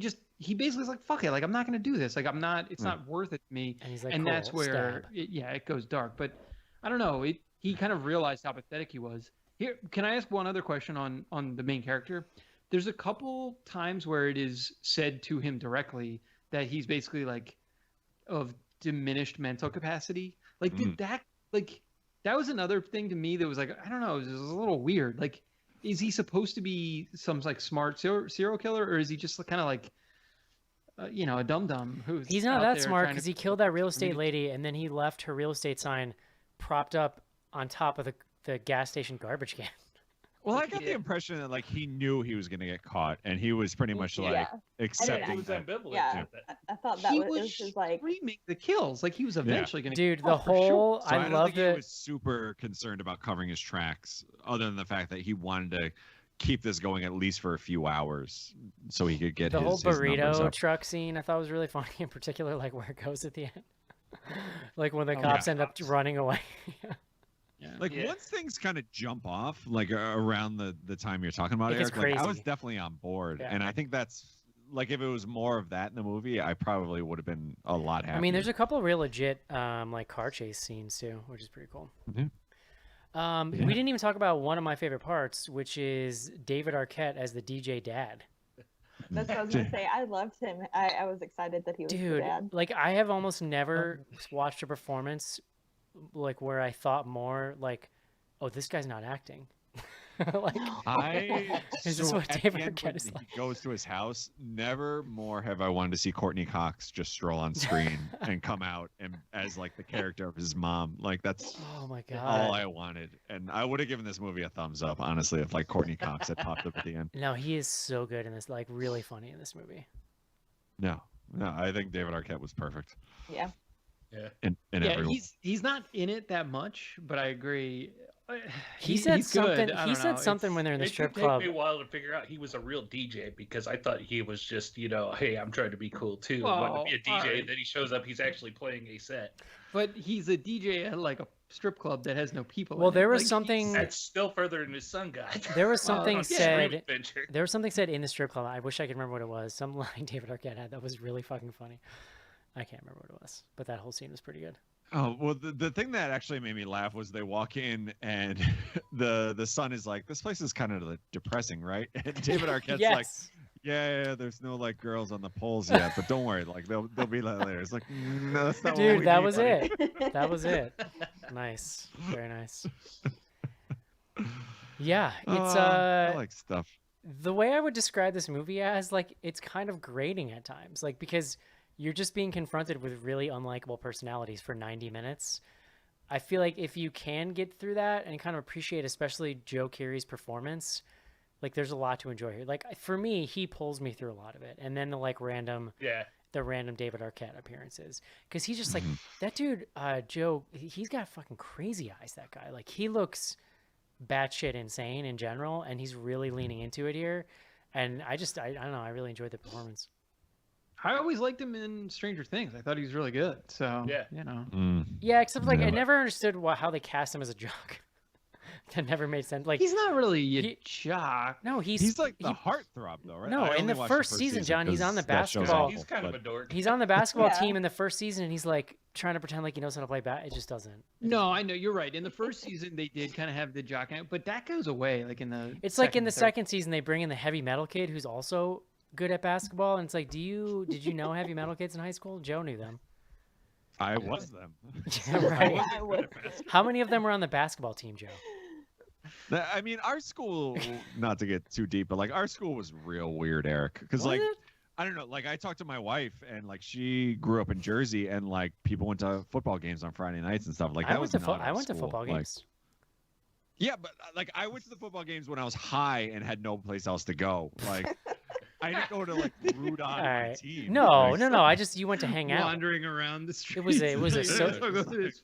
basically is like, fuck it. Like, I'm not going to do this. Like, it's not worth it to me. And he's like, and cool, that's where, it goes dark. But I don't know. He kind of realized how pathetic he was. Here, can I ask one other question on the main character? There's a couple times where it is said to him directly that he's basically like of diminished mental capacity. Like, did that, like, that was another thing to me that was like, I don't know, it was a little weird. Like, is he supposed to be some like smart serial killer, or is he just kind of like, a dum-dum who's He's not that smart, because he killed that real estate lady, and then he left her real estate sign propped up on top of the gas station garbage can. Well, I got the impression that like he knew he was going to get caught, and he was pretty much like accepting. He was ambivalent. Yeah, I thought that was just like remake the kills. Like he was eventually going to. Dude, the whole So I love it. He was super concerned about covering his tracks, other than the fact that he wanted to keep this going at least for a few hours, so he could get the whole his numbers burrito up. truck scene. I thought was really funny, in particular, like where it goes at the end, like when the cops end up running away. Once things kind of jump off, like around the time you're talking about, Eric, like, I was definitely on board, and I think that's like if it was more of that in the movie, I probably would have been a lot happier. I mean, there's a couple real legit like car chase scenes too, which is pretty cool. We didn't even talk about one of my favorite parts, which is David Arquette as the DJ dad. That's what I was gonna say. I loved him. I was excited that he was the dad. Like I have almost never watched a performance like where I thought more like, oh, this guy's not acting. Like, is this what David Arquette is like? He goes to his house. Never more have I wanted to see Courtney Cox just stroll on screen and come out and as like the character of his mom. Like that's all I wanted. And I would have given this movie a thumbs up, honestly, if like Courtney Cox had popped up at the end. No, he is so good in this. Like really funny in this movie. No, I think David Arquette was perfect. Yeah. Yeah. He's not in it that much, but I agree. He said something. He said something when they're in the strip club. It took me a while to figure out he was a real DJ, because I thought he was just, hey, I'm trying to be cool too. I want to be a DJ. Then he shows up, he's actually playing a set. But he's a DJ at like a strip club that has no people. Well, in there it. was Like, something. That's still further than his son got. There was Well, something yeah, said. Adventure. There was something said in the strip club. I wish I could remember what it was. Some line David Arquette had that was really fucking funny. I can't remember what it was, but that whole scene was pretty good. Oh, well, the thing that actually made me laugh was they walk in and the son is like, this place is kind of depressing, right? And David Arquette's Yes. like, yeah, there's no like girls on the poles yet, but don't worry, like they'll be like later. It's like, no, that's not what Dude, we that need, was buddy." it. That was it. Nice. Very nice. Yeah, it's I like stuff. the way I would describe this movie as, like, it's kind of grating at times, like, because you're just being confronted with really unlikable personalities for 90 minutes. I feel like if you can get through that and kind of appreciate especially Joe Keery's performance, like, there's a lot to enjoy here. Like, for me, he pulls me through a lot of it. And then the random David Arquette appearances, because he's just like that dude. Joe, he's got fucking crazy eyes. That guy, like, he looks batshit insane in general, and he's really leaning into it here. And I don't know, I really enjoyed the performance. I always liked him in Stranger Things. I thought he was really good. So Yeah. you know. Yeah, except like Yeah. I never understood how they cast him as a jock. That never made sense. Like, He's not really a he- jock. no, He's like the heartthrob though, right? No, I in only the watched first season, John, he's 'cause on the that show's basketball- He's awful, kind of but- a dork. he's on the basketball Yeah. team in the first season, and he's like trying to pretend like he knows how to play it just doesn't. No, I know you're right. In the first season, they did kind of have the jock, but that goes away. Like in the It's like in the and third. second season, they bring in the heavy metal kid who's also good at basketball, and it's like, did you know heavy metal kids in high school? Joe knew them. I was them. Yeah, right. Yeah, I would. How many of them were on the basketball team, Joe? I mean, our school, not to get too deep, but like our school was real weird, Eric. Because Was like, it? I don't know, like I talked to my wife and like she grew up in Jersey and like people went to football games on Friday nights and stuff. Like that I went was to not our I went to school. football Like, games. yeah, but like I went to the football games when I was high and had no place else to go. Like I didn't go to like root on All my right. team. No, Like, no. You went to hang out. wandering around the street. was a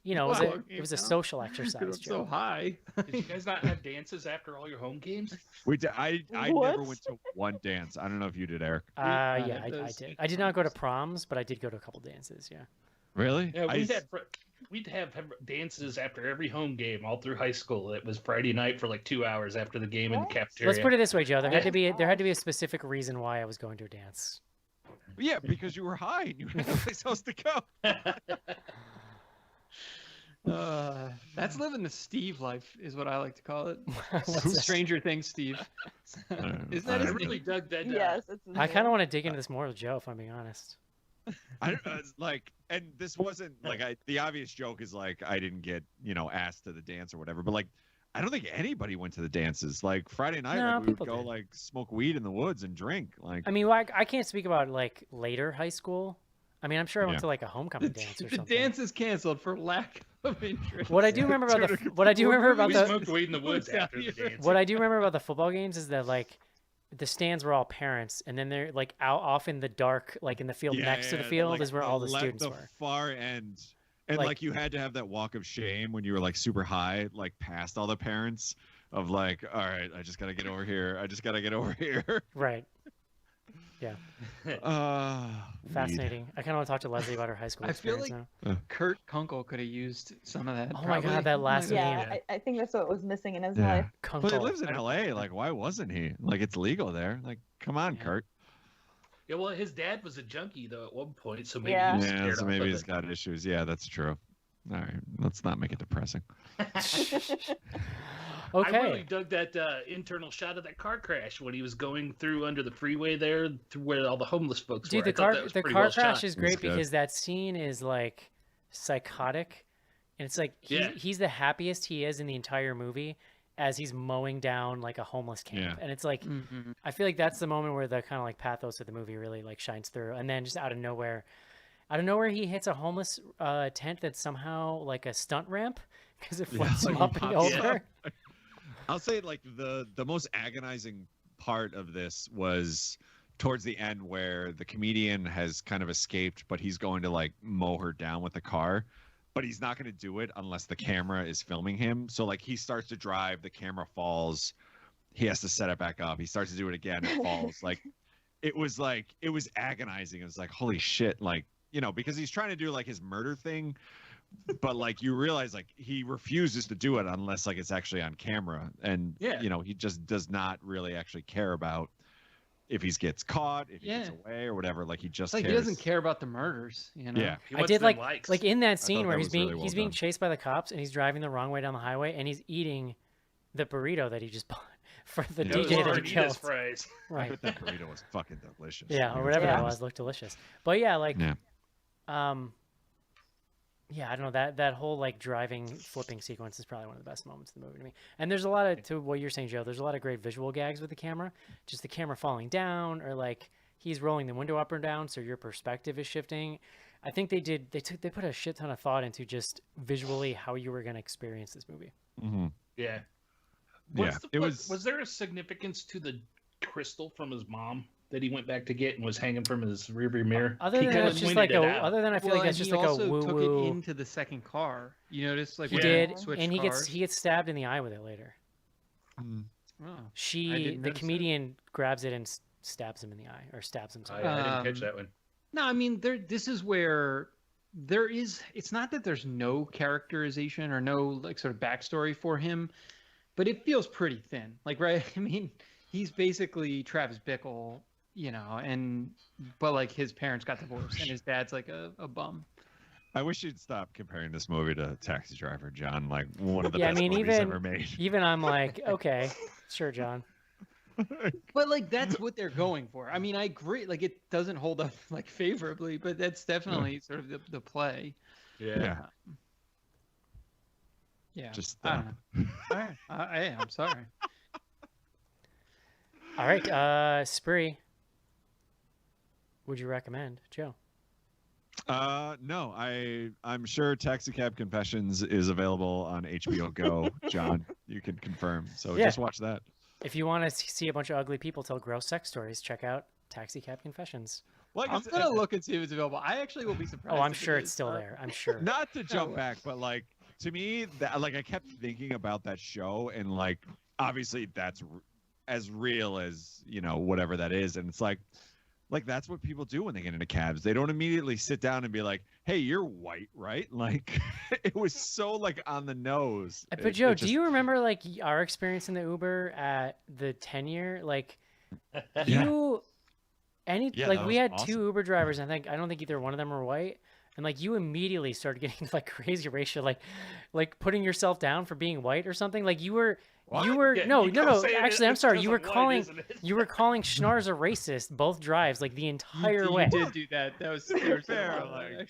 You know, Wow, it was a social exercise, I'm so Joe. high. Did you guys not have dances after all your home games? I What? never went to one dance. I don't know if you did, Eric. Yeah, I those- did. I did not go to proms, but I did go to a couple dances. Yeah. Really? Yeah, I- we'd have dances after every home game all through high school. It was Friday night for like 2 hours after the game in the What? cafeteria. Let's put it this way, Joe. There had Yeah. to be a specific reason why I was going to a dance. Yeah, because you were high and you had no place else to go. That's living the Steve life, is what I like to call it. What's that? Stranger Things, Steve. Isn't that I his really name? dug that. Yes, it's I kind of want to dig into this more with Joe, if I'm being honest. I don't like, and this wasn't like the obvious joke is like I didn't get asked to the dance or whatever, but like I don't think anybody went to the dances. Like Friday night, No, like, we would people go did. like smoke weed in the woods and drink. Like I mean, I can't speak about like later high school. I mean, I'm sure I went Yeah. to like a homecoming dance or The something. dance is canceled for lack of interest. What I do remember about Sort the of what I do remember about We the smoked weed in the woods Yeah, after the yeah. dance. what I do remember about the football games is that like the stands were all parents, and then they're like out off in the dark, like in the field next to the field, like, is where all the le- students the were. far end. And Like- like you had to have that walk of shame when you were like super high, like past all the parents of like, all right, I just gotta get over here. I just gotta get over here. Right. Weed. Fascinating. I kind of want to talk to Leslie about her high school I feel experience like- now. Kurt Kunkel could have used some of that. Oh my God, probably. that last Yeah, name. I think that's what was missing in his Yeah. life. But he Kunkel. lives in LA. Like, why wasn't he? Like, it's legal there. Like, come on, Yeah. Kurt. Yeah, well, his dad was a junkie though at one point, so maybe Yeah. he was Yeah, scared so off maybe of he's it. got issues. Yeah, that's true. All right, let's not make it depressing. Okay. I really dug that internal shot of that car crash when he was going through under the freeway there to where all the homeless folks Dude, were. the I thought car that was the pretty car well crash shot. is great It's good. because that scene is like psychotic, and it's like Yeah. he's the happiest he is in the entire movie as he's mowing down like a homeless camp, Yeah. and it's like Mhm. I feel like that's the moment where the kind of like pathos of the movie really like shines through, and then just out of nowhere he hits a homeless tent that's somehow like a stunt ramp because it flips him like, up he and pops over. up. I'll say like the most agonizing part of this was towards the end where the comedian has kind of escaped, but he's going to like mow her down with the car, but he's not going to do it unless the camera is filming him. So like he starts to drive, the camera falls, he has to set it back up. He starts to do it again, it falls. It was agonizing. It was like, holy shit, like, because he's trying to do like his murder thing, but like you realize like he refuses to do it unless like it's actually on camera, and Yeah. you know, he just does not really actually care about if he gets caught, if he gets Yeah. away or whatever. Like he just It's like cares. he doesn't care about the murders, you know? Yeah. He I wants did them like likes. like in that thought scene where that he's was being really well he's being done. chased by the cops and he's driving the wrong way down the highway and he's eating the burrito that he just bought for the Yeah, Those DJ that are he Anita's killed. fries. I Right. bet that burrito was fucking delicious. Yeah, Like, or it's whatever the that best. was looked delicious. But yeah, like Yeah. yeah, I don't know, that whole like driving flipping sequence is probably one of the best moments of the movie to me. And there's a lot of, to what you're saying, Joe, there's a lot of great visual gags with the camera, just the camera falling down or like he's rolling the window up or down so your perspective is shifting. I think they put a shit ton of thought into just visually how you were going to experience this movie. Mm-hmm. Yeah. Yeah, it was. Was there a significance to the crystal from his mom that he went back to get and was hanging from his rearview mirror? Other He than kinda that's just pointed like it a, out. other than I feel like and that's just he like a also woo took woo. it into the second car. You notice, like He when did, they switch and he cars? gets stabbed in the eye with it later. Mm. Oh. The didn't notice that. comedian grabs it and stabs him in the eye or stabs him. I didn't catch Um, that one. No, I mean, this is where there is. It's not that there's no characterization or no like sort of backstory for him, but it feels pretty thin. Like, right? I mean, he's basically Travis Bickle, you know, but like his parents got divorced and his dad's like a bum. I wish you'd stop comparing this movie to Taxi Driver, John. Like one of the Yeah, I best mean, movies even- ever made. Even I'm like, okay, sure, John. But like that's what they're going for. I mean, I agree. Like it doesn't hold up like favorably, but that's definitely sort of the play. Yeah. Yeah. Just I don't know. All right. I'm sorry. All right, Spree. Would you recommend, Joe? No, I'm sure Taxi Cab Confessions is available on HBO Go. John, you can confirm. So Yeah. just watch that. If you want to see a bunch of ugly people tell gross sex stories, check out Taxi Cab Confessions. Like I'm gonna look and see if it's available. I actually will be surprised. Oh, I'm if it sure it's is. still there. I'm sure. Not to jump way. back, but like to me, that like I kept thinking about that show, and like obviously that's as real as whatever that is, and it's like that's what people do when they get into cabs. They don't immediately sit down and be like, "Hey, you're white, right?" Like it was so like on the nose. But Joe, do you remember like our experience in the Uber at the 10-year? Like you, Yeah, like that we was had awesome. two Uber drivers. I don't think either one of them were white. And like you immediately started getting like crazy racial, like putting yourself down for being white or something. Like you were What? Yeah, no. you kept saying Actually, I'm it's sorry. 'cause You were I'm white, calling isn't it? Schnars a racist both drives like the entire You way. did do that. That was fair. Fair, like-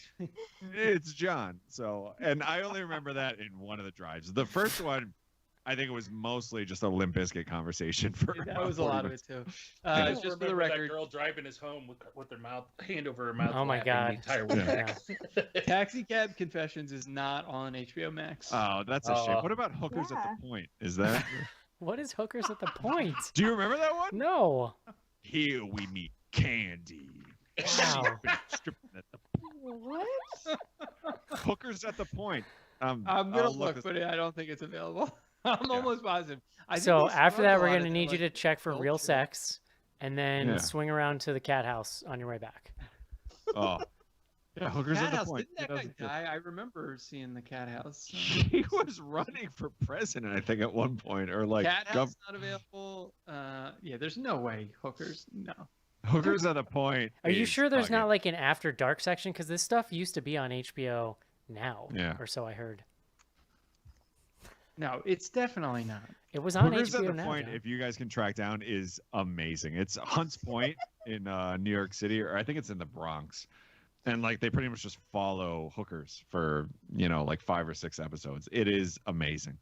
It's John. So, and I only remember that in one of the drives. The first one, I think it was mostly just a Limp Bizkit conversation for That about was a 40 lot of minutes. it too. I Just for the remember record, that girl driving us home with their hand over her mouth. Oh my laughing God. The entire way Yeah. back. Taxi Cab Confessions is not on HBO Max. Oh, that's a shame. Oh. What about Hookers at Yeah. the Point? Is that? What is hookers at the point? Do you remember that one? No. Here we meet Candy. Wow. Stripping at the What? Hookers at the Point. I'm gonna I'll look, this- but I don't think it's available. I'm Yeah. almost positive. I think So they after that, struggle we're on gonna it, need you to like, check for real culture. sex, and then Yeah. swing around to the cat house on your way back. Oh, yeah, Hookers Cat at the House. Point. Didn't that guy 2002. die? I remember seeing the Cat House. He was running for president, I think, at one point, or like Cat House not available. Yeah, there's no way. Hookers, no. Hookers at the Point. Are you is sure there's bugging. not like an after dark section? Because this stuff used to be on HBO now, Yeah. or so I heard. No, it's definitely not. It was on Hookers at HBO the now. Point, John. if you guys can track down, is amazing. It's Hunts Point in New York City, or I think it's in the Bronx. And like they pretty much just follow hookers for, like 5 or 6 episodes. It is amazing.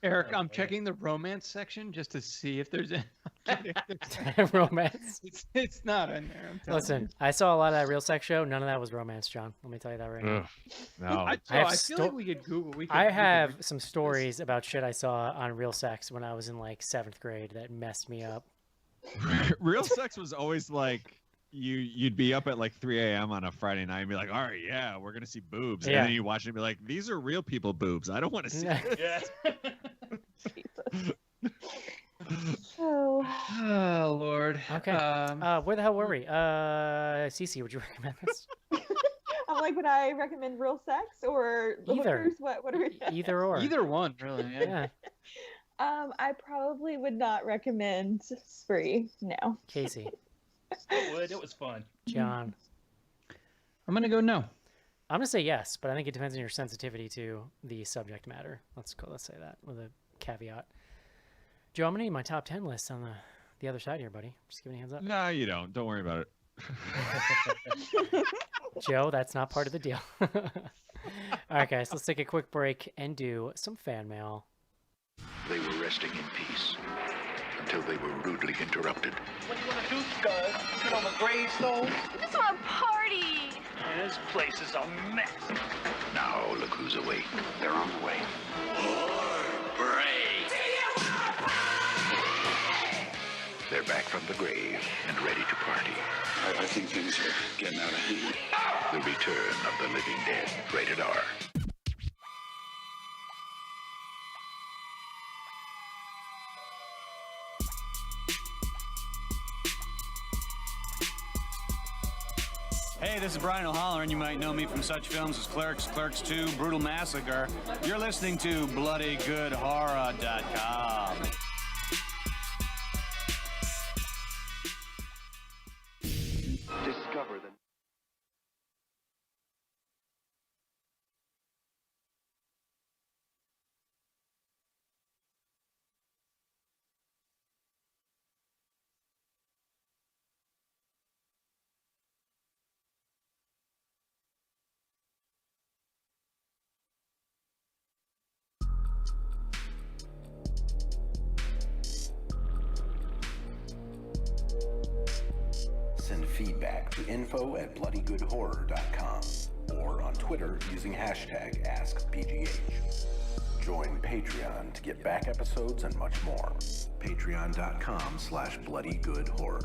Eric, Oh, I'm man. checking the romance section just to see if there's any. I'm kidding. Romance. It's not in there. I'm telling Listen, I saw a lot of that real sex show. None of that was romance, John. Let me tell you that right now. Ugh. you. No. I, I have I feel sto- like we could Google. We could, I we could have read some this. stories about shit I saw on real sex when I was in like 7th grade that messed me up. Real sex was always like you'd be up at like 3 a.m. on a Friday night and be like, all right, yeah, we're gonna see boobs. Yeah. And then you watch it and be like, these are real people boobs. I don't want to see this. Yeah. So, Oh Lord. Okay. Um, Where the hell were we? Cece, would you recommend this? I'm like when I recommend real sex or the Either. hookers? What are we? Either or. Either one, really. Yeah. I probably would not recommend Spree. No. Casey. I would. It was fun. John. I'm gonna go no. I'm gonna say yes, but I think it depends on your sensitivity to the subject matter. Let's say that with a caveat. Joe, I'm gonna need my top 10 list on the other side here, buddy. Just giving you a hands up. No, you don't. Don't worry about it. Joe, that's not part of the deal. All right, guys, let's take a quick break and do some fan mail. They were resting in peace until they were rudely interrupted. What do you want to do, Scud? Get on the gravestone? I just want to party. This place is a mess. Now look who's awake. They're on the way. They're back from the grave and ready to party. I think things are getting out of hand. The Return of the Living Dead. Rated R. Hey, this is Brian O'Halloran, and you might know me from such films as Clerks, Clerks 2, Brutal Massacre. You're listening to BloodyGoodHorror.com. Discover the... Send feedback to info@bloodygoodhorror.com or on Twitter using hashtag AskBGH. Join Patreon to get back episodes and much more. Patreon.com/bloodygoodhorror.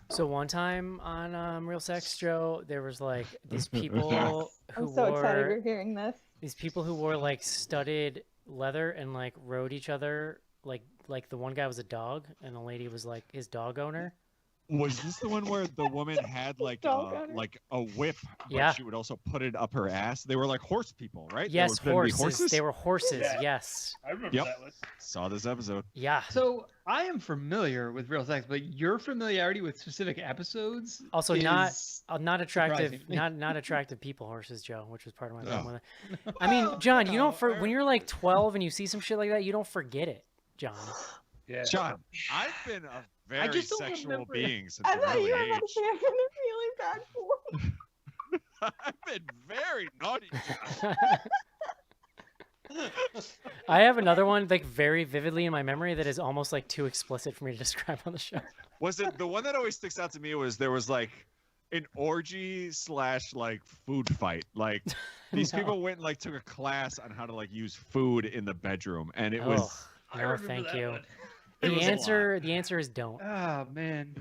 So one time on Real Sex, Joe, there was like these people who I'm so excited wore you're hearing this. these people who wore like studded leather and like rode each other like the one guy was a dog and the lady was like his dog owner. Was this the one where the woman had like a whip, but Yeah. she would also put it up her ass? They were like horse people, right? They Yes, were gonna be horses. They were horses. Yeah. Yes. I remember Yep. that one. Saw this episode. Yeah. So I am familiar with Real Sex, but your familiarity with specific episodes Also is not attractive, surprising. not attractive people horses, Joe, which was part of my problem Oh. with it. I mean, John, you don't no, when you're like 12 and you see some shit like that, you don't forget it, John. Yeah. John, I've been a very just don't sexual remember. being since I an thought early you were about to age. say I'm gonna really bad for. I've been very naughty. John. I have another one like very vividly in my memory that is almost like too explicit for me to describe on the show. Was it the one that always sticks out to me? Was there was like an orgy / like food fight? Like these No. people went and like took a class on how to like use food in the bedroom, and it was. Oh, I no, remember thank that you. one. It was a The answer is don't. Oh man,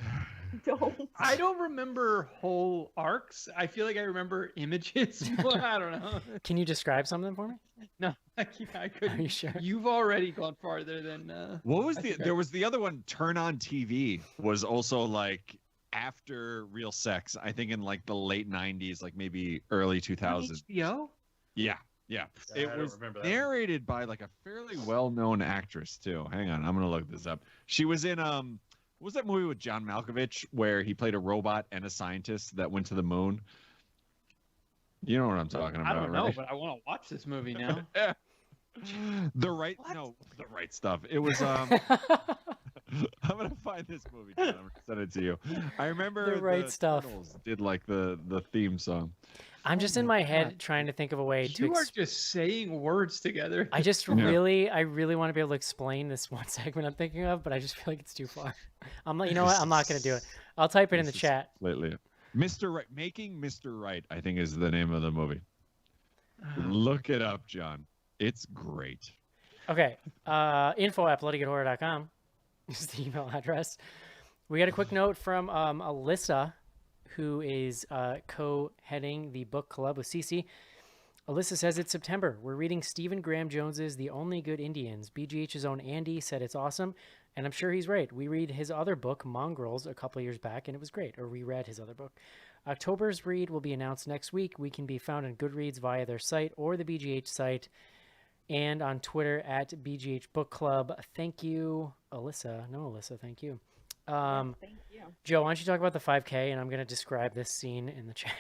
Don't. I don't remember whole arcs. I feel like I remember images. But I don't know. Can you describe some of them for me? No, I couldn't. Are you sure? You've already gone farther than. What was I the? think I- There was the other one. Turn on TV was also like after Real Sex. I think in like the late '90s, like maybe early 2000s. HBO. Yeah, yeah. I It don't was remember that one. narrated by like a fairly well-known actress too. Hang on, I'm gonna look this up. She was in what was that movie with John Malkovich where he played a robot and a scientist that went to the moon? You know what I'm talking about, I don't know, right? but I want to watch this movie now. The right Stuff. It was I'm gonna find this movie, John. I'm gonna send it to you. I remember The Right Stuff. Turtles did like the theme song. I'm just in my head trying to think of a way to. You are just saying words together. I just really want to be able to explain this one segment I'm thinking of, but I just feel like it's too far. I'm like, you know what? I'm not gonna do it. I'll type it in the chat. Lately, Mr. Right, Making Mr. Right, I think is the name of the movie. Look it up, John. It's great. Okay. info@bloodygoodhorror.com is the email address. We got a quick note from Alyssa, who is co-heading the book club with Cece. Alyssa says it's September. We're reading Stephen Graham Jones's The Only Good Indians. BGH's own Andy said it's awesome, and I'm sure he's right. We read his other book, Mongrels, a couple years back, and it was great. Or reread his other book. October's read will be announced next week. We can be found on Goodreads via their site or the BGH site, and on Twitter at BGH Book Club. Thank you, Alyssa. No, Alyssa, thank you. Thank you. Joe, why don't you talk about the 5K, and I'm going to describe this scene in the chat.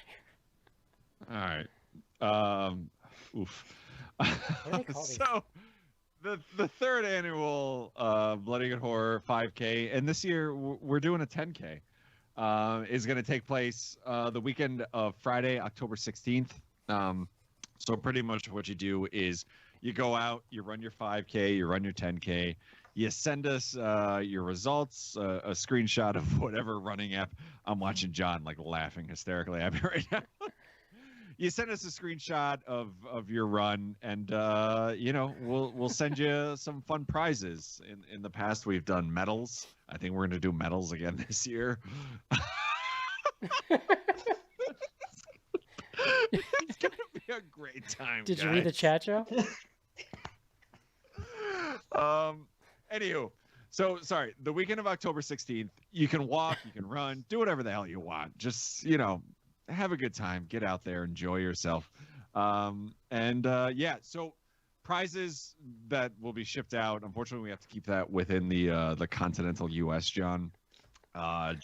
All right. Oof. What do they call these? So, the third annual Bloody Good Horror 5K, and this year we're doing a 10K. Is going to take place the weekend of Friday, October 16th. So pretty much what you do is you go out, you run your 5K, you run your 10K, you send us your results, a screenshot of whatever running app. I'm watching John like laughing hysterically at me right now. You send us a screenshot of your run, and we'll send you some fun prizes. In the past, we've done medals. I think we're going to do medals again this year. It's going to be a great time. Did you read the chat, Joe? Anywho, so sorry. The weekend of October 16th, you can walk, you can run, do whatever the hell you want. Just have a good time, get out there, enjoy yourself. So prizes that will be shipped out. Unfortunately, we have to keep that within the continental US, John,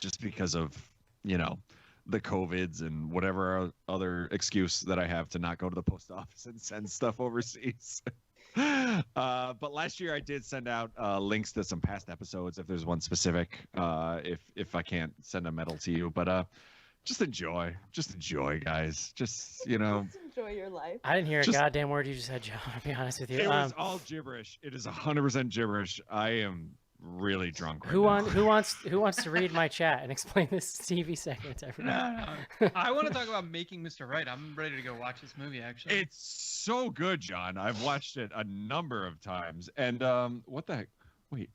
just because of the COVIDs and whatever other excuse that I have to not go to the post office and send stuff overseas. But last year I did send out links to some past episodes if there's one specific, if I can't send a medal to you, but just enjoy, guys. Just enjoy your life. I didn't hear a goddamn word you just said, Joe. I'll be honest with you. It was all gibberish. It is 100% gibberish. I am really drunk right who now. Who wants to read my chat and explain this TV segment to everyone? No. I want to talk about Making Mr. Right. I'm ready to go watch this movie, actually. It's so good, John. I've watched it a number of times. And what the heck? Wait.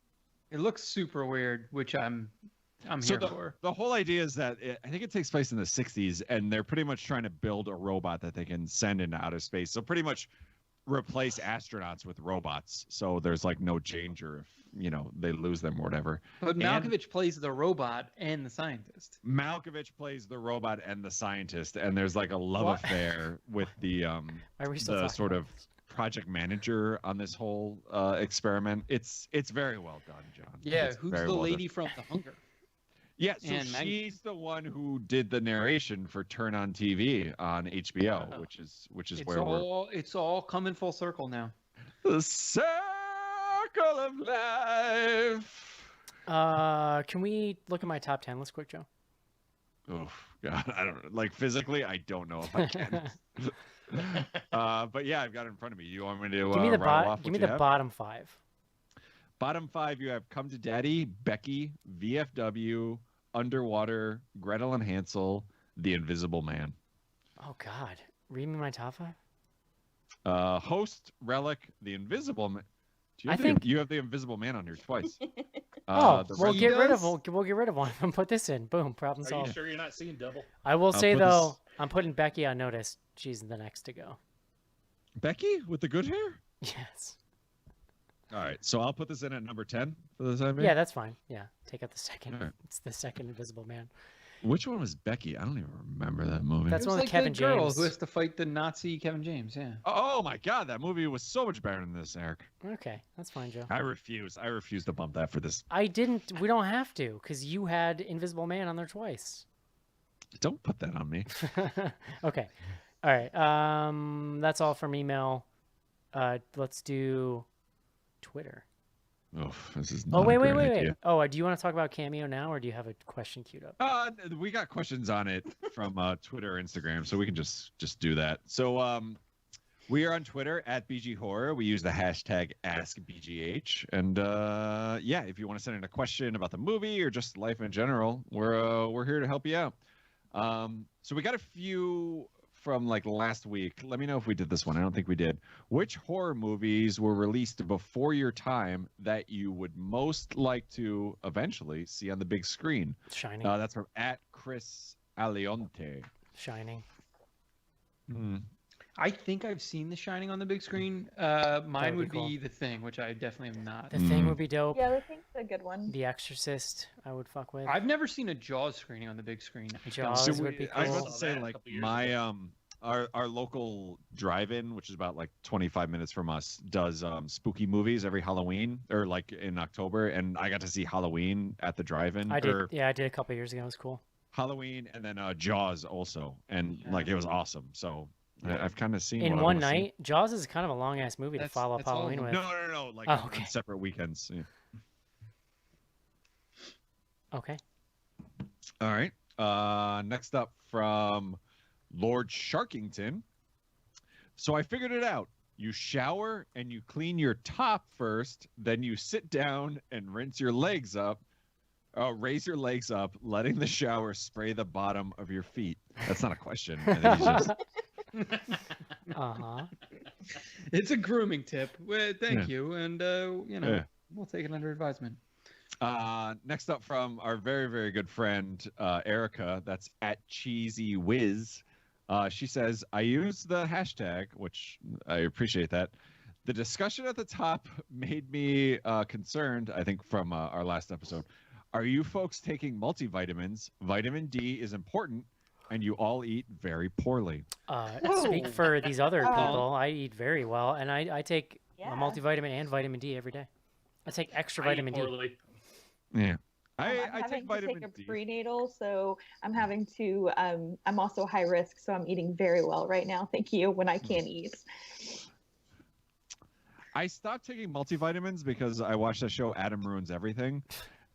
It looks super weird, which I'm So here for. The whole idea is that I think it takes place in the 60s, and they're pretty much trying to build a robot that they can send into outer space. So pretty much replace astronauts with robots. So there's like no danger if they lose them or whatever. But Malkovich plays the robot and the scientist. Malkovich plays the robot and the scientist, and there's like a love affair with the sort of project manager on this whole experiment. It's very well done, John. Yeah, it's who's the lady from The Hunger? Yeah, so she's the one who did the narration for Turn On TV on HBO, which is where it's all coming full circle now. The circle of life. Can we look at my top 10 list quick, Joe? Oh God, I don't like physically. I don't know if I can. But yeah, I've got it in front of me. You want me to give me the bottom 5. Bottom 5, you have Come to Daddy, Becky, VFW, Underwater, Gretel and Hansel, The Invisible Man. Oh, God. Read me my top 5? Host, Relic, The Invisible Man. I think you have The Invisible Man on here twice. We'll get rid of one of them. Put this in. Boom. Problem solved. Are you sure you're not seeing double? I will say, though, I'm putting Becky on notice. She's the next to go. Becky with the good hair? Yes. All right, so I'll put this in at number 10 for the time being. Yeah, that's fine. Yeah, take out the second. Right. It's the second Invisible Man. Which one was Becky? I don't even remember that movie. That's one with like Kevin the girl James. who has to fight the Nazi Kevin James. Yeah. Oh my God, that movie was so much better than this, Eric. Okay, that's fine, Joe. I refuse to bump that for this. I didn't. We don't have to, because you had Invisible Man on there twice. Don't put that on me. Okay. All right. That's all from email. Let's do Twitter. This is Oh, not wait. a great idea. Oh, do you want to talk about Cameo now, or do you have a question queued up? We got questions on it from Twitter or Instagram, so we can just do that. So we are on Twitter at BG Horror. We use the hashtag AskBGH. And if you want to send in a question about the movie or just life in general, we're here to help you out. So we got a few from like last week. Let me know if we did this one. I don't think we did. Which horror movies were released before your time that you would most like to eventually see on the big screen? Shining. That's from at Chris Alionte. Shining. I think I've seen The Shining on the big screen. Mine would cool. be The Thing, which I definitely am not. The Thing would be dope. Yeah, The Thing's a good one. The Exorcist, I would fuck with. I've never seen a Jaws screening on the big screen. Jaws would be I was cool. about to say, like, my our local drive-in, which is about like 25 minutes from us, does spooky movies every Halloween or like in October, and I got to see Halloween at the drive-in. I did. Yeah, I did a couple years ago. It was cool. Halloween and then Jaws also, and like it was awesome. So I've kind of seen in what one I night. Jaws is kind of a long ass movie to follow up that's all of Halloween them. with. No, like Oh, okay. on separate weekends. Yeah. Okay. All right. Next up from Lord Sharkington. So I figured it out. You shower and you clean your top first, then you sit down and rinse your legs up. Raise your legs up, letting the shower spray the bottom of your feet. That's not a question. I think he's just... It's a grooming tip. Well, thank you, and we'll take it under advisement. Next up from our very, very good friend Erica. That's at Cheesy Whiz. She says, I use the hashtag, which I appreciate that. The discussion at the top made me concerned, I think, from our last episode. Are you folks taking multivitamins? Vitamin D is important, and you all eat very poorly. Speak for these other people. I eat very well, and I take a multivitamin and vitamin D every day. I take extra vitamin D. Yeah. I take vitamin take a D. prenatal, so I'm having to. I'm also high risk, so I'm eating very well right now. Thank you. When I can eat. I stopped taking multivitamins because I watched that show Adam Ruins Everything,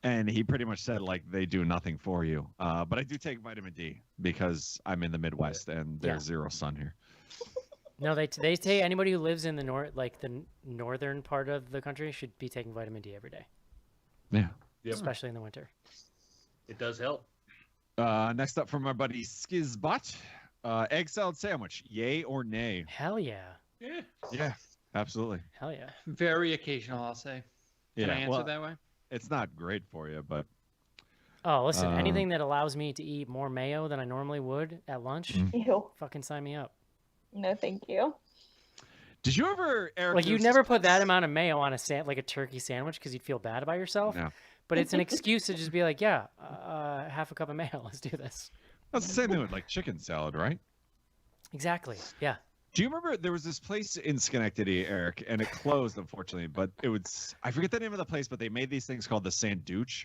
and he pretty much said like they do nothing for you. But I do take vitamin D because I'm in the Midwest and there's zero sun here. No, they say anybody who lives in the the northern part of the country should be taking vitamin D every day. Yeah. Yep. Especially in the winter. It does help. Next up from our buddy Skizbot, egg salad sandwich, yay or nay? Hell yeah. Yeah, absolutely. Hell yeah. Very occasional, I'll say. Can I answer that way? It's not great for you, but... Oh, listen, anything that allows me to eat more mayo than I normally would at lunch, Ew. fucking sign me up. No, thank you. Did you ever, Eric? Like, you'd never put that amount of mayo on like a turkey sandwich because you'd feel bad about yourself. No. But it's an excuse to just be like, yeah, half a cup of mayo. Let's do this. That's the same thing with like chicken salad, right? Exactly. Yeah. Do you remember there was this place in Schenectady, Eric, and it closed, unfortunately, but it was, I forget the name of the place, but they made these things called the Sanduche,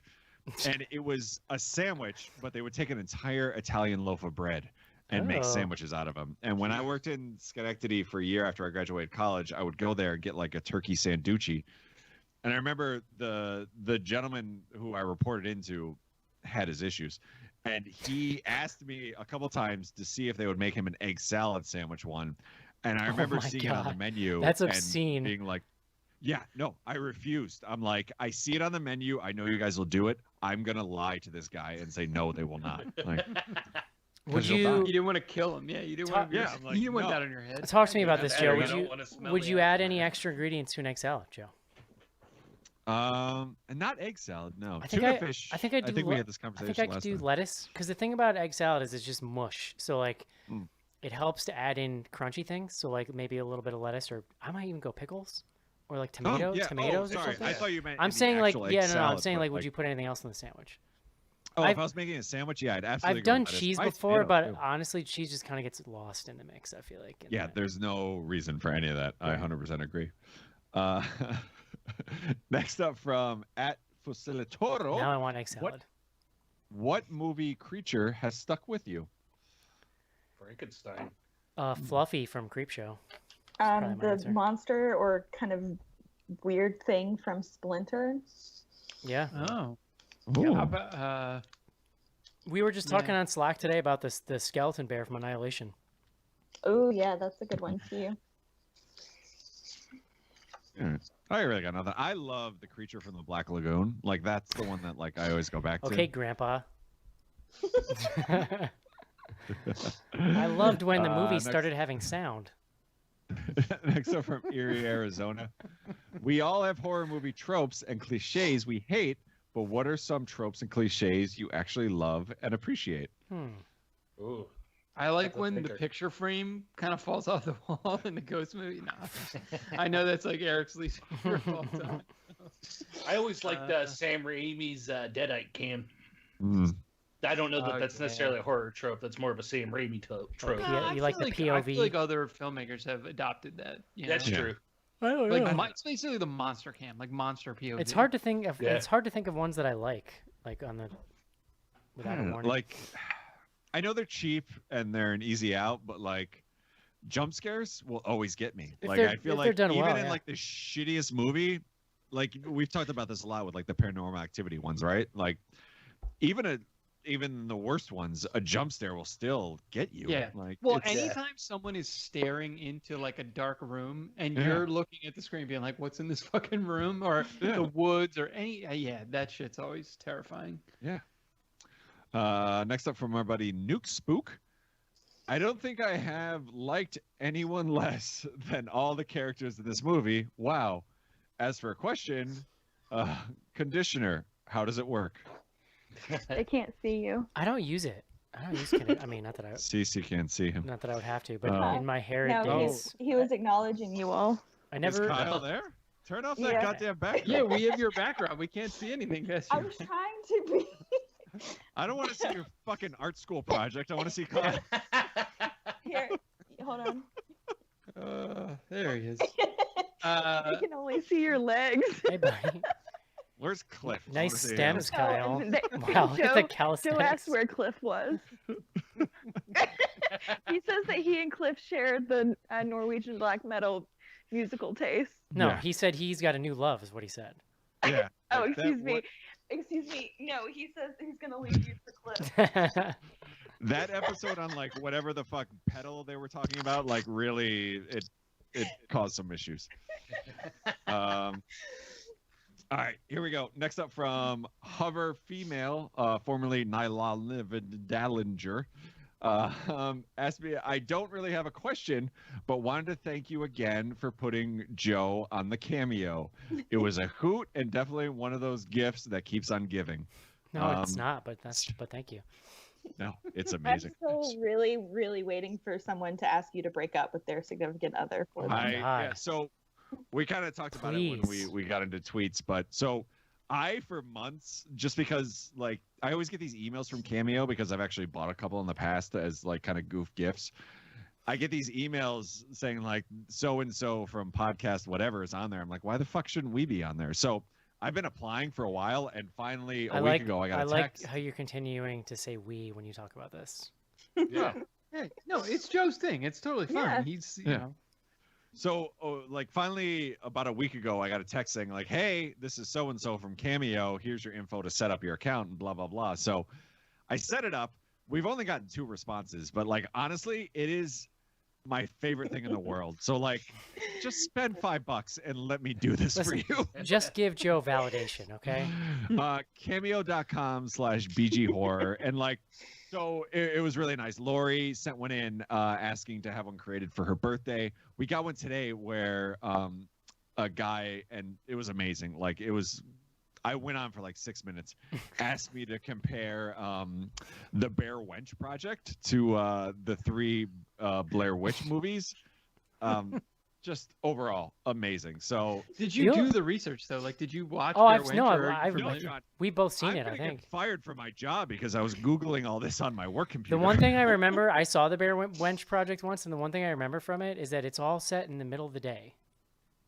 and it was a sandwich, but they would take an entire Italian loaf of bread and make sandwiches out of them. And when I worked in Schenectady for a year after I graduated college, I would go there and get like a turkey sanducci. And I remember the gentleman who I reported into had his issues. And he asked me a couple times to see if they would make him an egg salad sandwich one. And I remember seeing it on the menu. That's and obscene. being like, yeah, no, I refused. I'm like, I see it on the menu. I know you guys will do it. I'm going to lie to this guy and say, no, they will not. Like, would you didn't want to kill him. Yeah, you didn't want to yeah, I'm like, you didn't want no. that on your head. Talk to me about this, Joe. Would you add any apple. extra ingredients to an egg salad, Joe? And not egg salad, no. I think Tuna I fish. I think I do. we had this conversation I think I could do last time. lettuce because the thing about egg salad is it's just mush. So like, it helps to add in crunchy things. So like maybe a little bit of lettuce, or I might even go pickles, or like tomatoes or sorry. something. I thought you meant. I'm in the saying like actual egg I'm salad, saying but, like, would you put anything else in the sandwich? Oh, if I was making a sandwich, yeah, I'd absolutely. I've go done lettuce. cheese Why before, but tomato, too? honestly, cheese just kind of gets lost in the mix. I feel like. Yeah, there's no reason for any of that. I 100% agree. Next up from at Fusilitoro. Now I want egg salad. What movie creature has stuck with you? Frankenstein. Fluffy from Creepshow. The monster or kind of weird thing from Splinter. Yeah. Oh. Ooh. Yeah, how about, We were just talking on Slack today about the skeleton bear from Annihilation. Oh yeah, that's a good one too. Yeah. I really got nothing. I love the creature from the Black Lagoon. Like that's the one that like I always go back to. Okay, Grandpa. I loved when the movie started having sound. Next up from Erie, Arizona. We all have horror movie tropes and cliches we hate, but what are some tropes and cliches you actually love and appreciate? Ooh. I like That's a when the thinker. picture frame kind of falls off the wall in the ghost movie. Nah. I know that's like Eric's least favorite of all time. I always liked Sam Raimi's Deadite cam. Mm. I don't know that that's Okay. necessarily a horror trope. That's more of a Sam Raimi trope. Yeah, I you like feel the I POV? feel like other filmmakers have adopted that. You That's know? true. Like it's basically the monster cam, like monster POV. It's hard to think of. Yeah. It's hard to think of ones that I like on the without a warning. Like, I know they're cheap and they're an easy out, but like, jump scares will always get me. If Like, they're- I feel if like they're done even well, in yeah. like the shittiest movie, like we've talked about this a lot with like the Paranormal Activity ones, right? Like, even the worst ones, a jump scare will still get you. Yeah. Like, Well, it's- anytime someone is staring into like a dark room and Yeah. you're looking at the screen being like, "What's in this fucking room?" or Yeah. the woods or any, yeah, that shit's always terrifying. Yeah. Next up from our buddy Nuke Spook. I don't think I have liked anyone less than all the characters in this movie. Wow. As for a question, conditioner, how does it work? They can't see you. I don't use it. I don't use conditioner. I mean, Cece can't see him. not that I would have to, but Oh. in my hair No, days, he was acknowledging you all. I Is never. Kyle there? Turn off that Yeah. goddamn background. Yeah, we have your background. We can't see anything. That's I was trying to be. I don't want to see your fucking art school project. I want to see Kyle. Here, hold on. there he is. I can only see your legs. Hey, buddy. Where's Cliff? I Nice wanna see stems, him. Kyle. They- Wow, look at the Joe calisthenics. asked where Cliff was. He says that he and Cliff share the Norwegian black metal musical taste. No, Yeah. he said he's got a new love, is what he said. Yeah. Oh, like that excuse me. one- Excuse me. No, he says he's gonna leave you for Cliff. That episode on like whatever the fuck pedal they were talking about, like really, it caused some issues. All right, here we go. Next up from Hover Female, formerly Nyla Dallinger. Asked me, I don't really have a question, but wanted to thank you again for putting Joe on the cameo. It was a hoot and definitely one of those gifts that keeps on giving. No, it's not, but thank you. No, it's I'm amazing. still really, really waiting for someone to ask you to break up with their significant other. For them. God. So we kind of talked about it when we got into tweets, but so I for months, just because like I always get these emails from Cameo because I've actually bought a couple in the past as like kind of goof gifts. I get these emails saying like so and so from podcast whatever is on there. I'm like, why the fuck shouldn't we be on there? So I've been applying for a while, and finally a week ago I got a text. Like how you're continuing to say "we" when you talk about this. Yeah. Hey, no, it's Joe's thing. It's totally fine. Yeah. He's, you know. So, like, finally, about a week ago, I got a text saying, like, hey, this is so-and-so from Cameo. Here's your info to set up your account and blah, blah, blah. So I set it up. We've only gotten 2 responses, but, like, honestly, it is my favorite thing in the world. So, like, just spend $5 and let me do this for you. Just give Joe validation, okay? Cameo.com/BG Horror. And, like, so it was really nice. Lori sent one in asking to have one created for her birthday. We got one today where a guy, and it was amazing. Like I went on for like 6 minutes, asked me to compare the Blair Witch Project to the 3 Blair Witch movies. Just overall amazing. So did you do the research though? Like, did you watch? Oh, Blair I've Witch, no, or I've familiar? John, we've both seen I'm it. I gonna think. get fired from my job because I was Googling all this on my work computer. The one thing I remember, I saw the Blair Witch Project once, and the one thing I remember from it is that it's all set in the middle of the day,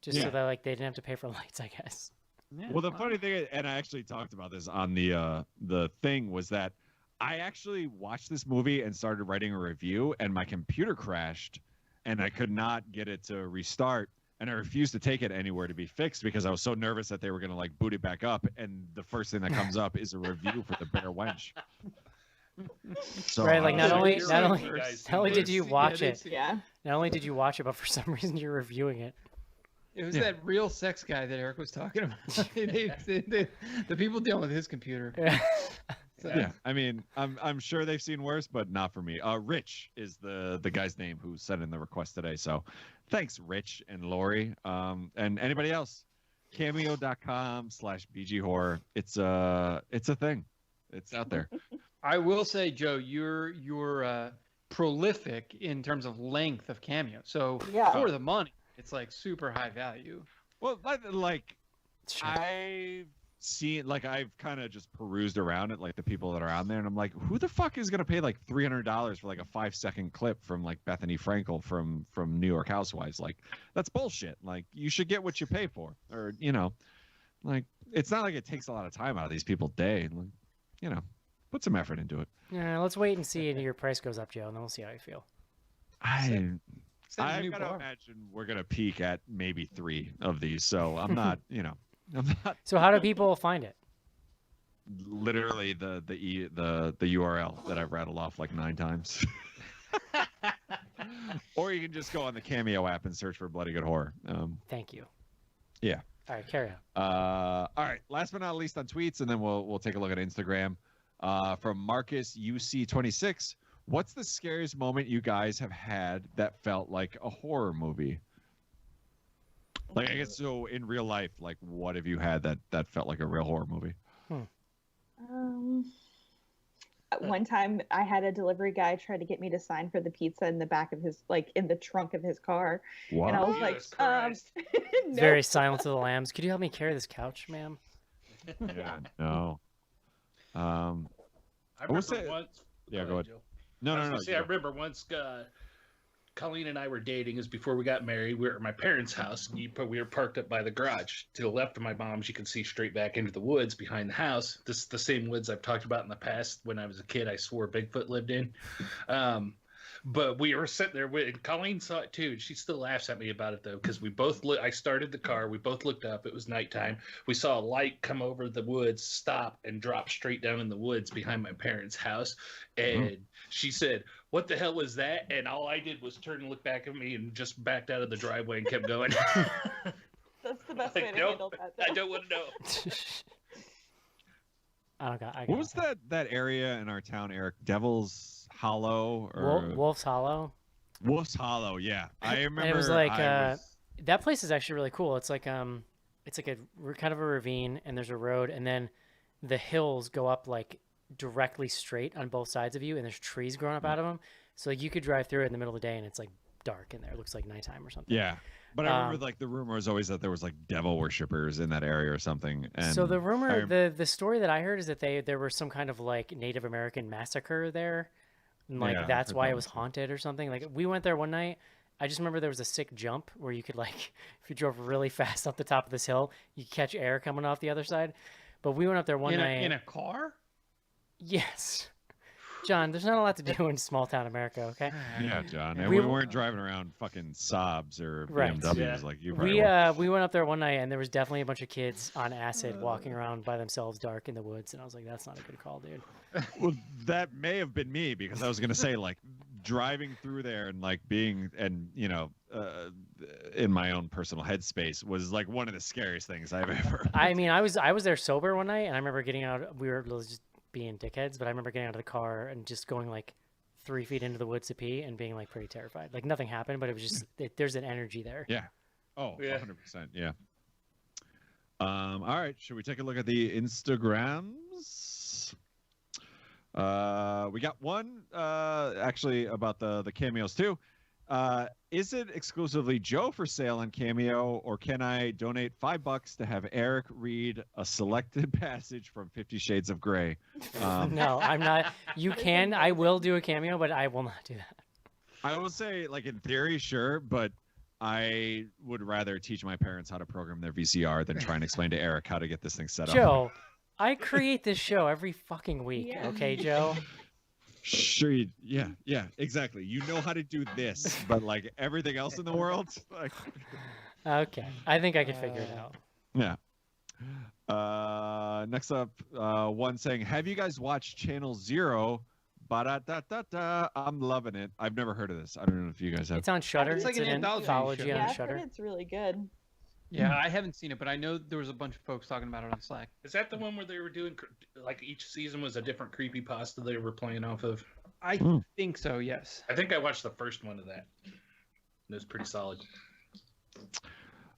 just so that like they didn't have to pay for lights, I guess. Yeah, Well, the funny thing, and I actually talked about this on the thing, was that I actually watched this movie and started writing a review, and my computer crashed, and I could not get it to restart. and I refused to take it anywhere to be fixed because I was so nervous that they were gonna like boot it back up, and the first thing that comes up is a review for the Bare Wench. So, right, like not only did you watch it, Yeah. not only did you watch it, but for some reason you're reviewing it. It was that real sex guy that Eric was talking about. The people dealing with his computer. So. Yeah, I mean, I'm sure they've seen worse, but not for me. Rich is the guy's name who sent in the request today. So, thanks, Rich and Lori, and anybody else. Cameo.com/BG Horror. It's a thing. It's out there. I will say, Joe, you're prolific in terms of length of Cameo. So for the money, it's like super high value. Well, like I've seen, like I've kind of just perused around at like the people that are on there, and I'm like, who the fuck is gonna pay like $300 for like a 5-second clip from like Bethany Frankel from New York Housewives? Like that's bullshit. Like you should get what you pay for, or like it's not like it takes a lot of time out of these people's day. Like, put some effort into it. Yeah, let's wait and see if your price goes up, Joe, and then we'll see how you feel. I gotta imagine we're gonna peak at maybe 3 of these, so I'm not, I'm not. So how do people find it? Literally the URL that I've rattled off like 9 times. Or you can just go on the Cameo app and search for Bloody Good Horror. Thank you. Yeah. All right, carry on. All right. Last but not least on tweets, and then we'll take a look at Instagram. From Marcus UC26. What's the scariest moment you guys have had that felt like a horror movie? Like, I guess so in real life, like what have you had that felt like a real horror movie? One time I had a delivery guy try to get me to sign for the pizza in the back of his, like in the trunk of his car. Wow. And I was like, It's very Silence of the Lambs. Could you help me carry this couch, ma'am? Yeah, no. I remember once. Yeah, go ahead. Joe. No. I remember once Colleen and I were dating. Is before we got married. We were at my parents' house, and we were parked up by the garage. To the left of my mom's, you can see straight back into the woods behind the house. This is the same woods I've talked about in the past. When I was a kid, I swore Bigfoot lived in. But we were sitting there, and Colleen saw it too. And she still laughs at me about it though, because we both I started the car. We both looked up. It was nighttime. We saw a light come over the woods, stop, and drop straight down in the woods behind my parents' house. And she said, "What the hell was that?" And all I did was turn and look back at me, and just backed out of the driveway and kept going. That's the best way to handle that. I don't want to know. What was that area in our town, Eric? Devil's Hollow or Wolf's Hollow? Wolf's Hollow, yeah. I remember. And it was like that place is actually really cool. It's like a kind of a ravine, and there's a road, and then the hills go up like directly straight on both sides of you, and there's trees growing up out of them. So like you could drive through it in the middle of the day, and it's like dark in there. It looks like nighttime or something. Yeah. But I remember like the rumor was always that there was like devil worshippers in that area or something. And so the rumor, the story that I heard is that there was some kind of like Native American massacre there, and like that's why it was haunted or something. Like we went there one night. I just remember there was a sick jump where you could like, if you drove really fast up the top of this hill, you could catch air coming off the other side. But we went up there one night in a car. Yes. John, there's not a lot to do in small town America, okay? Yeah, John. And we weren't driving around fucking Saabs or BMWs like you probably were. We went up there one night, and there was definitely a bunch of kids on acid walking around by themselves dark in the woods, and I was like, that's not a good call, dude. Well, that may have been me, because I was going to say, like, driving through there and, like, being, and, in my own personal headspace was, like, one of the scariest things I've ever. I mean, I was there sober one night, and I remember getting out, we were just being dickheads, but I remember getting out of the car and just going like 3 feet into the woods to pee and being like pretty terrified. Like nothing happened, but it was just there's an energy there. Yeah. Oh, yeah. 100%. Yeah. All right. Should we take a look at the Instagrams? We got one actually about the cameos too. Is it exclusively Joe for sale on Cameo, or can I donate $5 to have Eric read a selected passage from 50 Shades of Grey? No, I'm not. You can. I will do a Cameo, but I will not do that. I will say, like, in theory, sure, but I would rather teach my parents how to program their VCR than try and explain to Eric how to get this thing set up. Joe, I create this show every fucking week. Yeah. Okay, Joe? Sure, yeah, exactly. You know how to do this, but like everything else in the world, like... Okay, I think I could figure it out. Yeah. Next up, one saying, "Have you guys watched Channel Zero?" Ba-da-da-da-da. I'm loving it. I've never heard of this. I don't know if you guys have. It's on Shudder. It's like an anthology show. on Yeah, I've Shudder. heard it's really good. Yeah, I haven't seen it, but I know there was a bunch of folks talking about it on Slack. Is that the one where they were doing like each season was a different creepypasta they were playing off of? I think so. Yes. I think I watched the first one of that. It was pretty solid.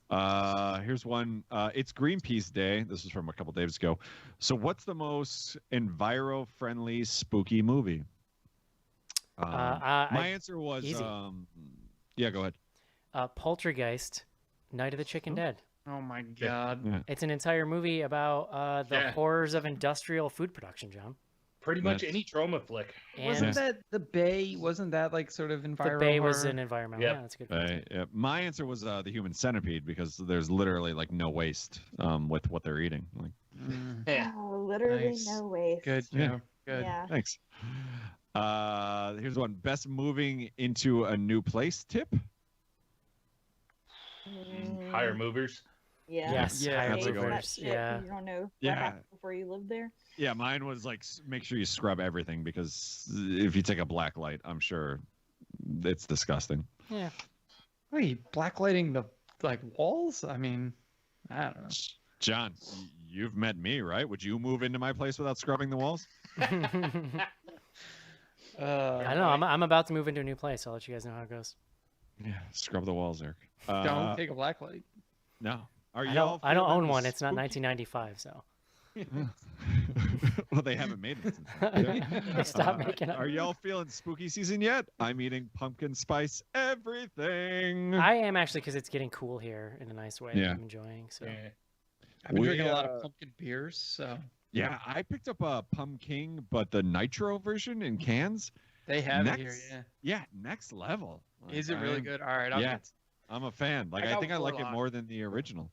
Here's one. It's Greenpeace Day. This is from a couple days ago. So, what's the most enviro-friendly spooky movie? My answer was easy. Yeah, go ahead. Poltergeist, Night of the Chicken Dead. Oh my God. Yeah. It's an entire movie about the horrors of industrial food production, John. Pretty much any trauma flick. Wasn't that The Bay? Wasn't that like sort of environmental? The Bay was an environmental. Yep. Yeah, that's a good point. Yeah. My answer was the Human Centipede because there's literally like no waste with what they're eating. Like, Oh, literally Nice. no waste. Good. Yeah. Good. Yeah. Thanks. Here's one. Best moving into a new place tip. Higher movers. Yeah. Yes, higher Pay for that movers. shit Yeah. 'cause you don't know what Yeah. happened before you lived there. Yeah, mine was like make sure you scrub everything because if you take a black light, I'm sure it's disgusting. Yeah. Wait, blacklighting the walls? I mean, I don't know. John, you've met me, right? Would you move into my place without scrubbing the walls? I don't know. I'm about to move into a new place. I'll let you guys know how it goes. Yeah, scrub the walls, Eric. Don't take a blacklight. No. I don't own one. It's not 1995, so. Well, they haven't made it since. They stopped making them. Are y'all feeling spooky season yet? I'm eating pumpkin spice everything. I am actually because it's getting cool here in a nice way. Yeah. I'm enjoying. So. I've been drinking a lot of pumpkin beers, so. Yeah, I picked up a pumpkin, but the nitro version in cans. They have it here, yeah. Yeah, next level. Is it really good? All right, I'm a fan. Like, I think I like it more than the original.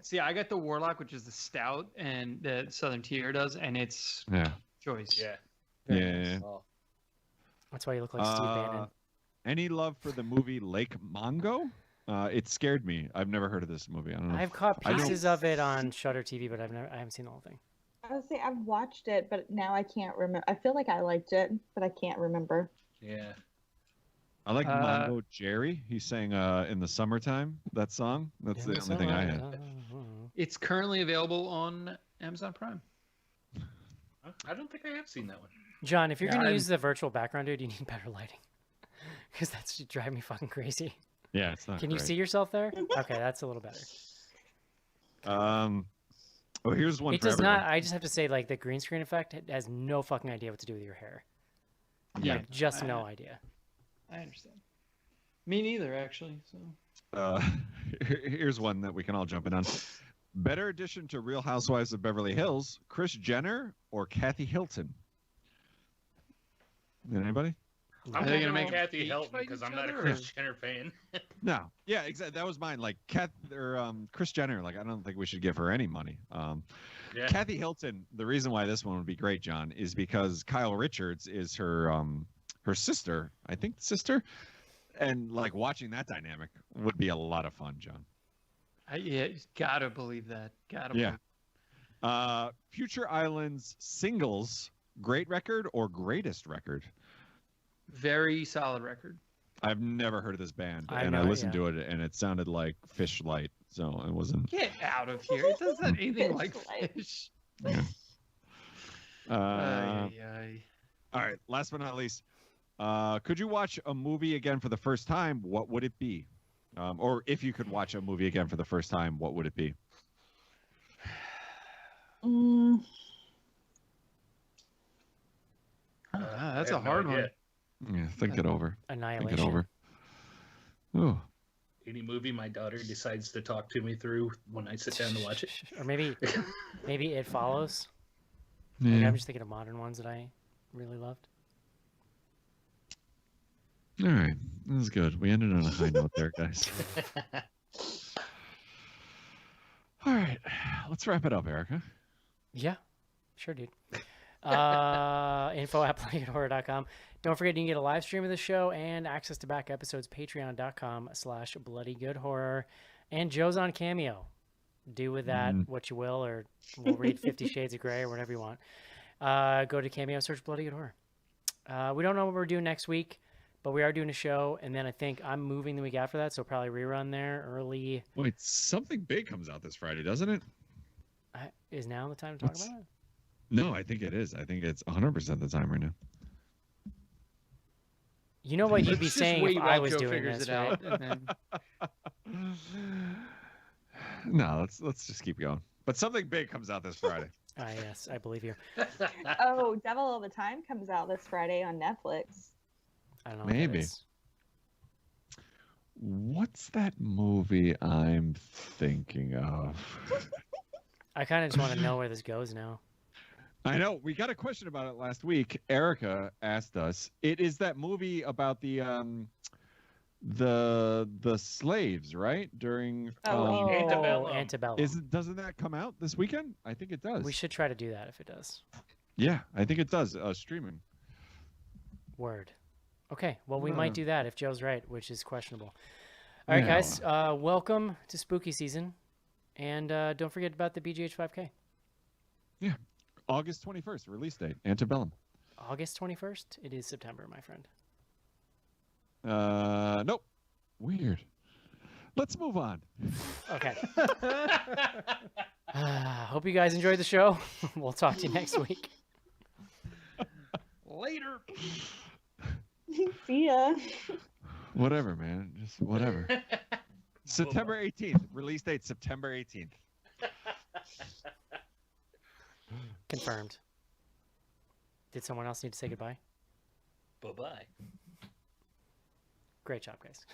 See, I got the Warlock, which is the stout, and the Southern Tier does, and it's choice. Yeah. Yeah. That's why you look like Steve Bannon. Any love for the movie Lake Mongo? It scared me. I've never heard of this movie. I don't know. I've caught pieces of it on Shudder TV, but I haven't seen the whole thing. I would say I've watched it, but now I can't remember. I feel like I liked it, but I can't remember. Yeah. I like Mongo Jerry. He sang in the summertime, that song. That's the only thing I had. It's currently available on Amazon Prime. I don't think I have seen that one. John, if you're going to use the virtual background, dude, you need better lighting. Because that's driving me fucking crazy. Yeah, it's not Can you great. see yourself there? Okay, that's a little better. Oh, here's one It for does everyone. not, I just have to say, like, the green screen effect has no fucking idea what to do with your hair. Yeah. Like, just no idea. I understand. Me neither, actually. So. Here's one that we can all jump in on. Better addition to Real Housewives of Beverly Hills, Kris Jenner or Kathy Hilton? Anybody? I'm Are they going to gonna make make Kathy Hilton fight because each I'm not a other, Kris or- Jenner fan. No. Yeah, exactly. That was mine. Like Kris Jenner. Like I don't think we should give her any money. Yeah. Kathy Hilton. The reason why this one would be great, John, is because Kyle Richards is her sister. I think sister. And like watching that dynamic would be a lot of fun, John. Yeah, gotta believe that. Gotta Yeah. Future Islands singles, great record or greatest record? Very solid record. I've never heard of this band, I and know I it, listened to it, and it sounded like Fish Light, so it wasn't. Get out of here. It doesn't sound anything like fish. All right, last but not least, could you watch a movie again for the first time? What would it be? Or if you could watch a movie again for the first time, what would it be? That's a hard one. Yeah, think it over. Annihilation. Think it over. Ooh. Any movie my daughter decides to talk to me through when I sit down to watch it. Or maybe It Follows. Yeah. Like, I'm just thinking of modern ones that I really loved. All right, this is good. We ended on a high note there, guys. All right, let's wrap it up, Erica. Yeah, sure, dude. Info@bloodygoodhorror.com. Don't forget you can get a live stream of the show and access to back episodes, patreon.com/bloodygoodhorror. And Joe's on Cameo. Do with that what you will, or we'll read 50 Shades of Grey or whatever you want. Go to Cameo, search Bloody Good Horror. We don't know what we're doing next week, but we are doing a show, and then I think I'm moving the week after that, so probably rerun there early. Wait, something big comes out this Friday, doesn't it? Is now the time to talk about it? No, I think it is. I think it's 100% the time right now. You know what you'd be saying if I was Joe doing figures this, it right? out, and then... No, let's just keep going. But something big comes out this Friday. Yes, I believe you. Oh, Devil All the Time comes out this Friday on Netflix. I don't know. Maybe. What's that movie I'm thinking of? I kind of just want to know where this goes now. I know. We got a question about it last week. Erica asked us. It is that movie about the slaves, right? During Antebellum. Doesn't that come out this weekend? I think it does. We should try to do that if it does. Yeah, I think it does. Streaming. Word. Okay, well, we might do that if Joe's right, which is questionable. All right, guys, welcome to spooky season. And don't forget about the BGH 5K. Yeah, August 21st, release date, Antebellum. August 21st? It is September, my friend. Nope. Weird. Let's move on. Okay. Hope you guys enjoyed the show. We'll talk to you next week. Later. See ya. Whatever, man. Just whatever. September 18th. Release date September 18th. Confirmed. Did someone else need to say goodbye? Bye-bye. Great job, guys.